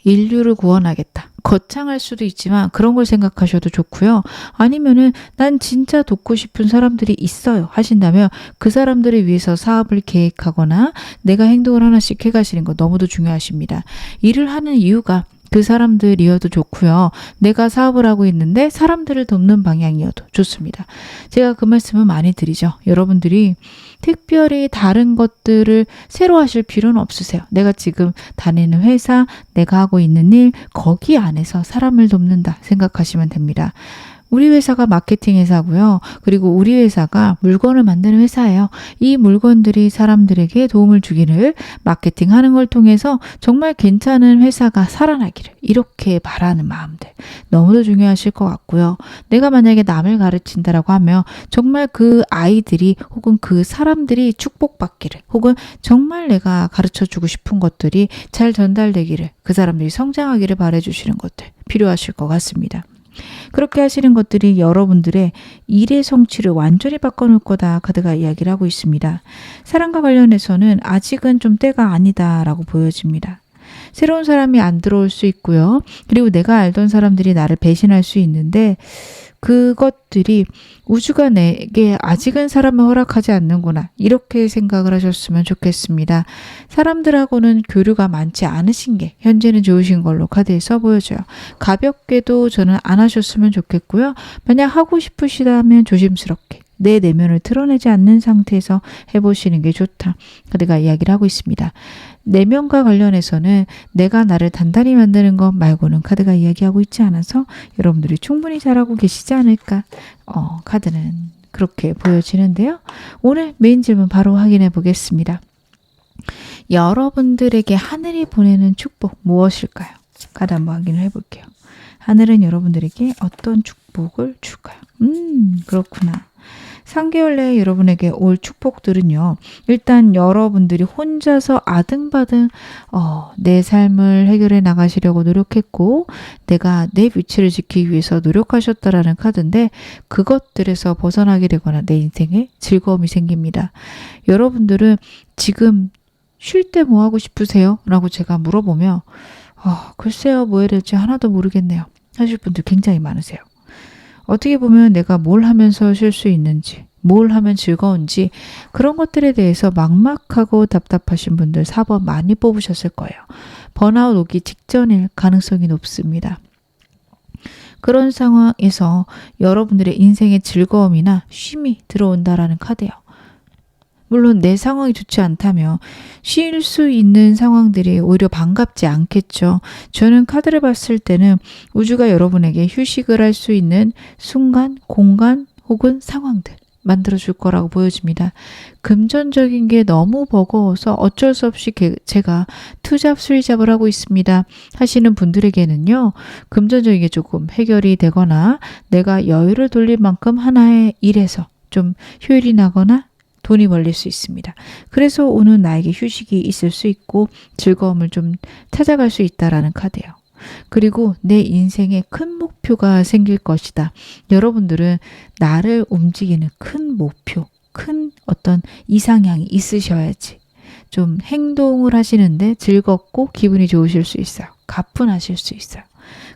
인류를 구원하겠다. 거창할 수도 있지만 그런 걸 생각하셔도 좋고요. 아니면은 난 진짜 돕고 싶은 사람들이 있어요 하신다면 그 사람들을 위해서 사업을 계획하거나 내가 행동을 하나씩 해가시는 거 너무도 중요하십니다. 일을 하는 이유가 그 사람들이어도 좋고요. 내가 사업을 하고 있는데 사람들을 돕는 방향이어도 좋습니다. 제가 그 말씀을 많이 드리죠. 여러분들이 특별히 다른 것들을 새로 하실 필요는 없으세요. 내가 지금 다니는 회사, 내가 하고 있는 일, 거기 안에서 사람을 돕는다 생각하시면 됩니다. 우리 회사가 마케팅 회사고요. 그리고 우리 회사가 물건을 만드는 회사예요. 이 물건들이 사람들에게 도움을 주기를 마케팅하는 걸 통해서 정말 괜찮은 회사가 살아나기를 이렇게 바라는 마음들 너무도 중요하실 것 같고요. 내가 만약에 남을 가르친다라고 하면 정말 그 아이들이 혹은 그 사람들이 축복받기를 혹은 정말 내가 가르쳐주고 싶은 것들이 잘 전달되기를 그 사람들이 성장하기를 바라주시는 것들 필요하실 것 같습니다. 그렇게 하시는 것들이 여러분들의 일의 성취를 완전히 바꿔놓을 거다 카드가 이야기를 하고 있습니다. 사랑과 관련해서는 아직은 좀 때가 아니다라고 보여집니다. 새로운 사람이 안 들어올 수 있고요. 그리고 내가 알던 사람들이 나를 배신할 수 있는데 그것들이 우주가 내게 아직은 사람을 허락하지 않는구나 이렇게 생각을 하셨으면 좋겠습니다. 사람들하고는 교류가 많지 않으신 게 현재는 좋으신 걸로 카드에서 보여져요. 가볍게도 저는 안 하셨으면 좋겠고요. 만약 하고 싶으시다면 조심스럽게 내 내면을 드러내지 않는 상태에서 해보시는 게 좋다. 카드가 이야기를 하고 있습니다. 내면과 관련해서는 내가 나를 단단히 만드는 것 말고는 카드가 이야기하고 있지 않아서 여러분들이 충분히 잘하고 계시지 않을까 카드는 그렇게 보여지는데요. 오늘 메인 질문 바로 확인해 보겠습니다. 여러분들에게 하늘이 보내는 축복 무엇일까요? 카드 한번 확인을 해볼게요. 하늘은 여러분들에게 어떤 축복을 줄까요? 그렇구나. 3개월 내에 여러분에게 올 축복들은요. 일단 여러분들이 혼자서 아등바등 내 삶을 해결해 나가시려고 노력했고 내가 내 위치를 지키기 위해서 노력하셨다라는 카드인데 그것들에서 벗어나게 되거나 내 인생에 즐거움이 생깁니다. 여러분들은 지금 쉴 때 뭐 하고 싶으세요? 라고 제가 물어보면 글쎄요 뭐 해야 될지 하나도 모르겠네요 하실 분들 굉장히 많으세요. 어떻게 보면 내가 뭘 하면서 쉴 수 있는지, 뭘 하면 즐거운지 그런 것들에 대해서 막막하고 답답하신 분들 4번 많이 뽑으셨을 거예요. 번아웃 오기 직전일 가능성이 높습니다. 그런 상황에서 여러분들의 인생의 즐거움이나 쉼이 들어온다라는 카드예요. 물론 내 상황이 좋지 않다면 쉴 수 있는 상황들이 오히려 반갑지 않겠죠. 저는 카드를 봤을 때는 우주가 여러분에게 휴식을 할 수 있는 순간, 공간 혹은 상황들 만들어줄 거라고 보여집니다. 금전적인 게 너무 버거워서 어쩔 수 없이 제가 투잡, 수리잡을 하고 있습니다 하시는 분들에게는요. 금전적인 게 조금 해결이 되거나 내가 여유를 돌릴 만큼 하나의 일에서 좀 효율이 나거나 돈이 벌릴 수 있습니다. 그래서 오늘 나에게 휴식이 있을 수 있고 즐거움을 좀 찾아갈 수 있다라는 카드예요. 그리고 내 인생에 큰 목표가 생길 것이다. 여러분들은 나를 움직이는 큰 목표, 큰 어떤 이상향이 있으셔야지 좀 행동을 하시는데 즐겁고 기분이 좋으실 수 있어요. 가뿐하실 수 있어요.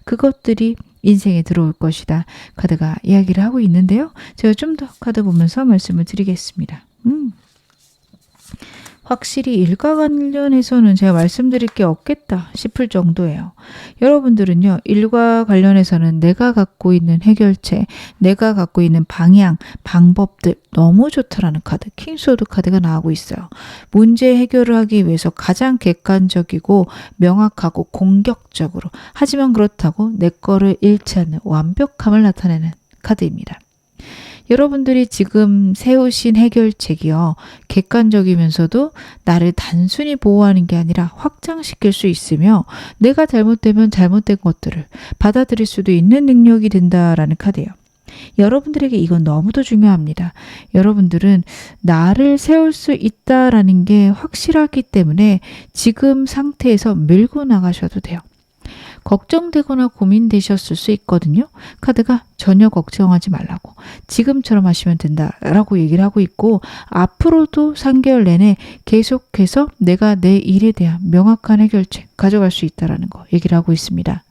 그것들이 인생에 들어올 것이다. 카드가 이야기를 하고 있는데요. 제가 좀 더 카드 보면서 말씀을 드리겠습니다. 확실히 일과 관련해서는 제가 말씀드릴 게 없겠다 싶을 정도예요. 여러분들은요. 일과 관련해서는 내가 갖고 있는 해결책, 내가 갖고 있는 방향, 방법들 너무 좋다라는 카드, 킹스워드 카드가 나오고 있어요. 문제 해결을 하기 위해서 가장 객관적이고 명확하고 공격적으로 하지만 그렇다고 내 거를 잃지 않는 완벽함을 나타내는 카드입니다. 여러분들이 지금 세우신 해결책이요. 객관적이면서도 나를 단순히 보호하는 게 아니라 확장시킬 수 있으며 내가 잘못되면 잘못된 것들을 받아들일 수도 있는 능력이 된다라는 카드예요. 여러분들에게 이건 너무도 중요합니다. 여러분들은 나를 세울 수 있다라는 게 확실하기 때문에 지금 상태에서 밀고 나가셔도 돼요. 걱정되거나 고민되셨을 수 있거든요. 카드가 전혀 걱정하지 말라고 지금처럼 하시면 된다라고 얘기를 하고 있고 앞으로도 3개월 내내 계속해서 내가 내 일에 대한 명확한 해결책 가져갈 수 있다는 거 얘기를 하고 있습니다.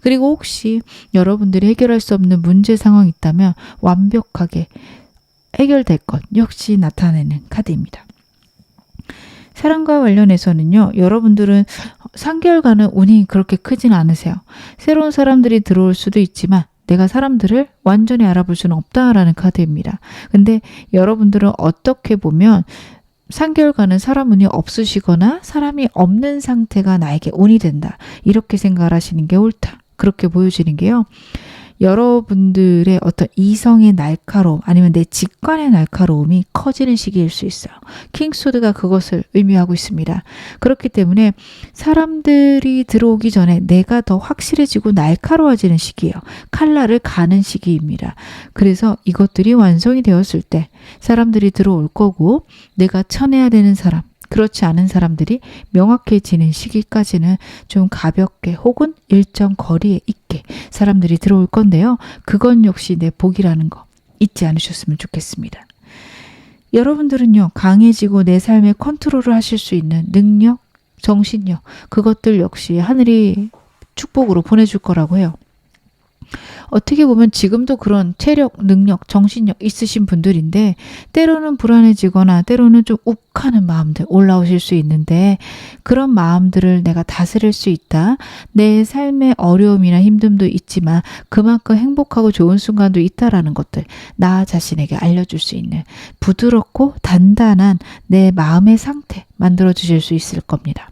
그리고 혹시 여러분들이 해결할 수 없는 문제 상황이 있다면 완벽하게 해결될 것 역시 나타내는 카드입니다. 사랑과 관련해서는요. 여러분들은 3개월간은 운이 그렇게 크진 않으세요. 새로운 사람들이 들어올 수도 있지만 내가 사람들을 완전히 알아볼 수는 없다라는 카드입니다. 근데 여러분들은 어떻게 보면 3개월간은 사람 운이 없으시거나 사람이 없는 상태가 나에게 운이 된다. 이렇게 생각을 하시는 게 옳다. 그렇게 보여지는 게요. 여러분들의 어떤 이성의 날카로움 아니면 내 직관의 날카로움이 커지는 시기일 수 있어요. 킹소드가 그것을 의미하고 있습니다. 그렇기 때문에 사람들이 들어오기 전에 내가 더 확실해지고 날카로워지는 시기예요. 칼날을 가는 시기입니다. 그래서 이것들이 완성이 되었을 때 사람들이 들어올 거고 내가 쳐내야 되는 사람, 그렇지 않은 사람들이 명확해지는 시기까지는 좀 가볍게 혹은 일정 거리에 있게 사람들이 들어올 건데요. 그건 역시 내 복이라는 거 잊지 않으셨으면 좋겠습니다. 여러분들은요, 강해지고 내 삶의 컨트롤을 하실 수 있는 능력, 정신력, 그것들 역시 하늘이 축복으로 보내줄 거라고 해요. 어떻게 보면 지금도 그런 체력, 능력, 정신력 있으신 분들인데 때로는 불안해지거나 때로는 좀 욱하는 마음들 올라오실 수 있는데 그런 마음들을 내가 다스릴 수 있다. 내 삶의 어려움이나 힘듦도 있지만 그만큼 행복하고 좋은 순간도 있다라는 것들 나 자신에게 알려줄 수 있는 부드럽고 단단한 내 마음의 상태 만들어 주실 수 있을 겁니다.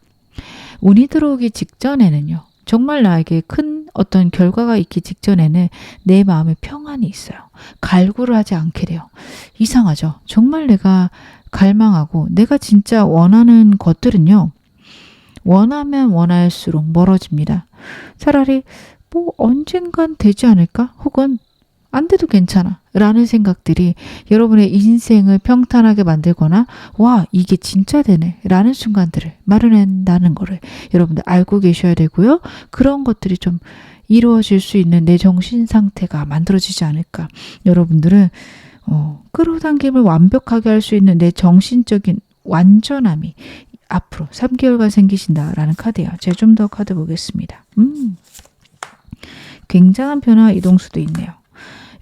운이 들어오기 직전에는요. 정말 나에게 큰 어떤 결과가 있기 직전에는 내 마음에 평안이 있어요. 갈구를 하지 않게 돼요. 이상하죠? 정말 내가 갈망하고 내가 진짜 원하는 것들은요. 원하면 원할수록 멀어집니다. 차라리 뭐 언젠간 되지 않을까? 혹은 안 돼도 괜찮아 라는 생각들이 여러분의 인생을 평탄하게 만들거나 와 이게 진짜 되네 라는 순간들을 마련한다는 거를 여러분들 알고 계셔야 되고요. 그런 것들이 좀 이루어질 수 있는 내 정신 상태가 만들어지지 않을까. 여러분들은 끌어당김을 완벽하게 할 수 있는 내 정신적인 완전함이 앞으로 3개월간 생기신다라는 카드예요. 제가 좀 더 카드 보겠습니다. 굉장한 변화 이동수도 있네요.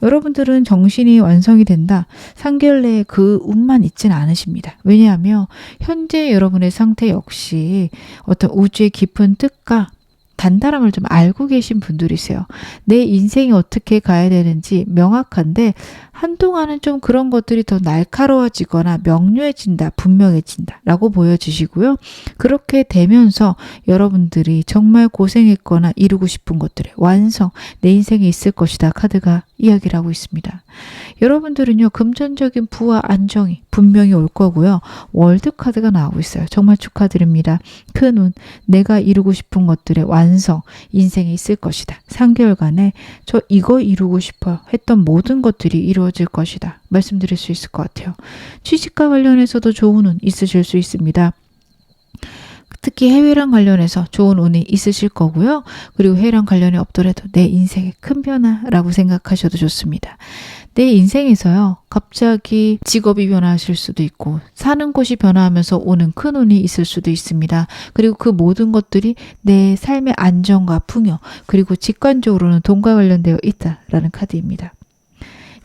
여러분들은 정신이 완성이 된다. 3개월 내에 그 운만 있지는 않으십니다. 왜냐하면 현재 여러분의 상태 역시 어떤 우주의 깊은 뜻과 단단함을 좀 알고 계신 분들이세요. 내 인생이 어떻게 가야 되는지 명확한데 한동안은 좀 그런 것들이 더 날카로워지거나 명료해진다, 분명해진다 라고 보여지시고요. 그렇게 되면서 여러분들이 정말 고생했거나 이루고 싶은 것들의 완성, 내 인생에 있을 것이다 카드가 이야기를 하고 있습니다. 여러분들은요. 금전적인 부와 안정이 분명히 올 거고요. 월드 카드가 나오고 있어요. 정말 축하드립니다. 큰 운, 내가 이루고 싶은 것들의 완성, 인생에 있을 것이다. 3개월간에 저 이거 이루고 싶어요 했던 모든 것들이 이루어질 것이다. 말씀드릴 수 있을 것 같아요. 취직과 관련해서도 좋은 운 있으실 수 있습니다. 특히 해외랑 관련해서 좋은 운이 있으실 거고요. 그리고 해외랑 관련이 없더라도 내 인생의 큰 변화라고 생각하셔도 좋습니다. 내 인생에서요. 갑자기 직업이 변화하실 수도 있고 사는 곳이 변화하면서 오는 큰 운이 있을 수도 있습니다. 그리고 그 모든 것들이 내 삶의 안정과 풍요 그리고 직관적으로는 돈과 관련되어 있다라는 카드입니다.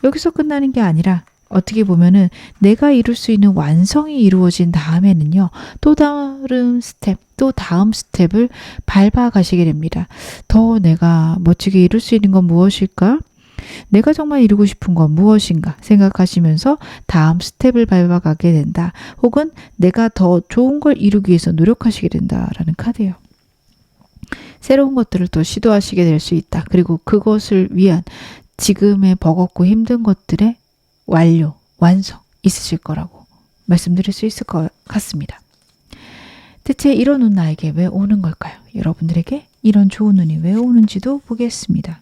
여기서 끝나는 게 아니라 어떻게 보면은 내가 이룰 수 있는 완성이 이루어진 다음에는요. 또 다른 스텝, 또 다음 스텝을 밟아 가시게 됩니다. 더 내가 멋지게 이룰 수 있는 건 무엇일까? 내가 정말 이루고 싶은 건 무엇인가 생각하시면서 다음 스텝을 밟아가게 된다. 혹은 내가 더 좋은 걸 이루기 위해서 노력하시게 된다라는 카드예요. 새로운 것들을 또 시도하시게 될 수 있다. 그리고 그것을 위한 지금의 버겁고 힘든 것들의 완료, 완성 있으실 거라고 말씀드릴 수 있을 것 같습니다. 대체 이런 운 나에게 왜 오는 걸까요? 여러분들에게 이런 좋은 운이 왜 오는지도 보겠습니다.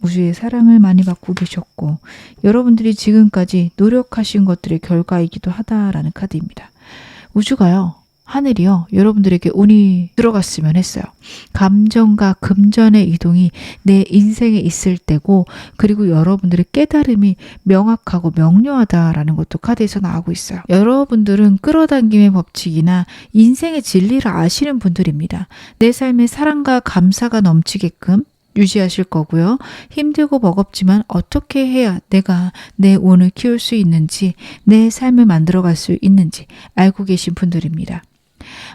우주의 사랑을 많이 받고 계셨고 여러분들이 지금까지 노력하신 것들의 결과이기도 하다라는 카드입니다. 우주가요. 하늘이요. 여러분들에게 운이 들어갔으면 했어요. 감정과 금전의 이동이 내 인생에 있을 때고 그리고 여러분들의 깨달음이 명확하고 명료하다라는 것도 카드에서 나오고 있어요. 여러분들은 끌어당김의 법칙이나 인생의 진리를 아시는 분들입니다. 내 삶에 사랑과 감사가 넘치게끔 유지하실 거고요. 힘들고 버겁지만 어떻게 해야 내가 내 운을 키울 수 있는지 내 삶을 만들어갈 수 있는지 알고 계신 분들입니다.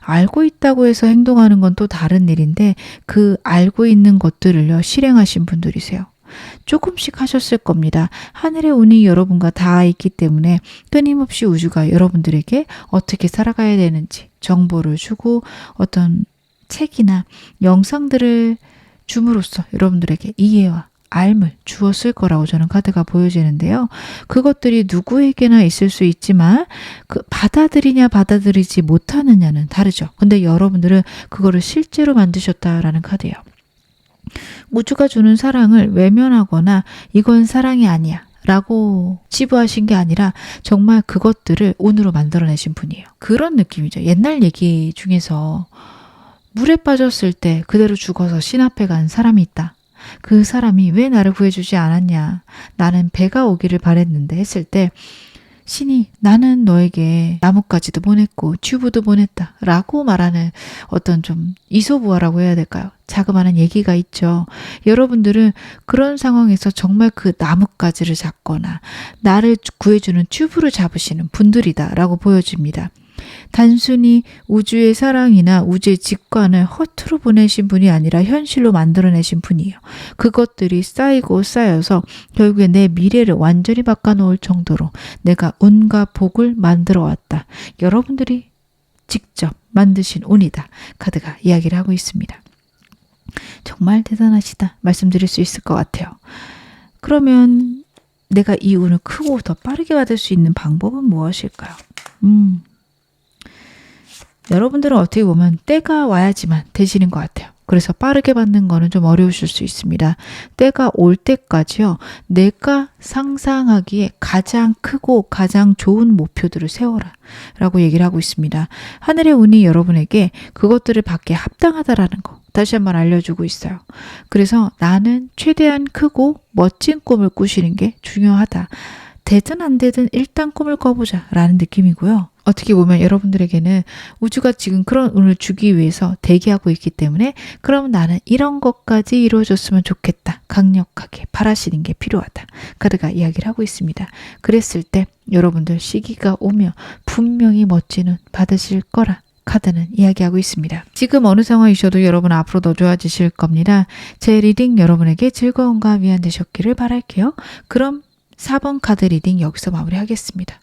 알고 있다고 해서 행동하는 건 또 다른 일인데 그 알고 있는 것들을요 실행하신 분들이세요. 조금씩 하셨을 겁니다. 하늘의 운이 여러분과 다 있기 때문에 끊임없이 우주가 여러분들에게 어떻게 살아가야 되는지 정보를 주고 어떤 책이나 영상들을 줌으로써 여러분들에게 이해와 알을 주었을 거라고 저는 카드가 보여지는데요. 그것들이 누구에게나 있을 수 있지만 그 받아들이냐 받아들이지 못하느냐는 다르죠. 근데 여러분들은 그거를 실제로 만드셨다라는 카드예요. 우주가 주는 사랑을 외면하거나 이건 사랑이 아니야 라고 치부하신 게 아니라 정말 그것들을 운으로 만들어내신 분이에요. 그런 느낌이죠. 옛날 얘기 중에서 물에 빠졌을 때 그대로 죽어서 신 앞에 간 사람이 있다. 그 사람이 왜 나를 구해주지 않았냐. 나는 배가 오기를 바랬는데 했을 때 신이 나는 너에게 나뭇가지도 보냈고 튜브도 보냈다 라고 말하는 어떤 좀 이소부화라고 해야 될까요? 자그마한 얘기가 있죠. 여러분들은 그런 상황에서 정말 그 나뭇가지를 잡거나 나를 구해주는 튜브를 잡으시는 분들이다 라고 보여집니다. 단순히 우주의 사랑이나 우주의 직관을 허투루 보내신 분이 아니라 현실로 만들어내신 분이에요. 그것들이 쌓이고 쌓여서 결국에 내 미래를 완전히 바꿔놓을 정도로 내가 운과 복을 만들어 왔다. 여러분들이 직접 만드신 운이다. 카드가 이야기를 하고 있습니다. 정말 대단하시다 말씀드릴 수 있을 것 같아요. 그러면 내가 이 운을 크고 더 빠르게 받을 수 있는 방법은 무엇일까요? 여러분들은 어떻게 보면 때가 와야지만 되시는 것 같아요. 그래서 빠르게 받는 거는 좀 어려우실 수 있습니다. 때가 올 때까지요. 내가 상상하기에 가장 크고 가장 좋은 목표들을 세워라 라고 얘기를 하고 있습니다. 하늘의 운이 여러분에게 그것들을 받기에 합당하다라는 거 다시 한번 알려주고 있어요. 그래서 나는 최대한 크고 멋진 꿈을 꾸시는 게 중요하다. 되든 안 되든 일단 꿈을 꿔보자 라는 느낌이고요. 어떻게 보면 여러분들에게는 우주가 지금 그런 운을 주기 위해서 대기하고 있기 때문에 그럼 나는 이런 것까지 이루어졌으면 좋겠다. 강력하게 바라시는 게 필요하다. 카드가 이야기를 하고 있습니다. 그랬을 때 여러분들 시기가 오면 분명히 멋진 운 받으실 거라. 카드는 이야기하고 있습니다. 지금 어느 상황이셔도 여러분 앞으로 더 좋아지실 겁니다. 제 리딩 여러분에게 즐거움과 위안 되셨기를 바랄게요. 그럼 4번 카드 리딩 여기서 마무리하겠습니다.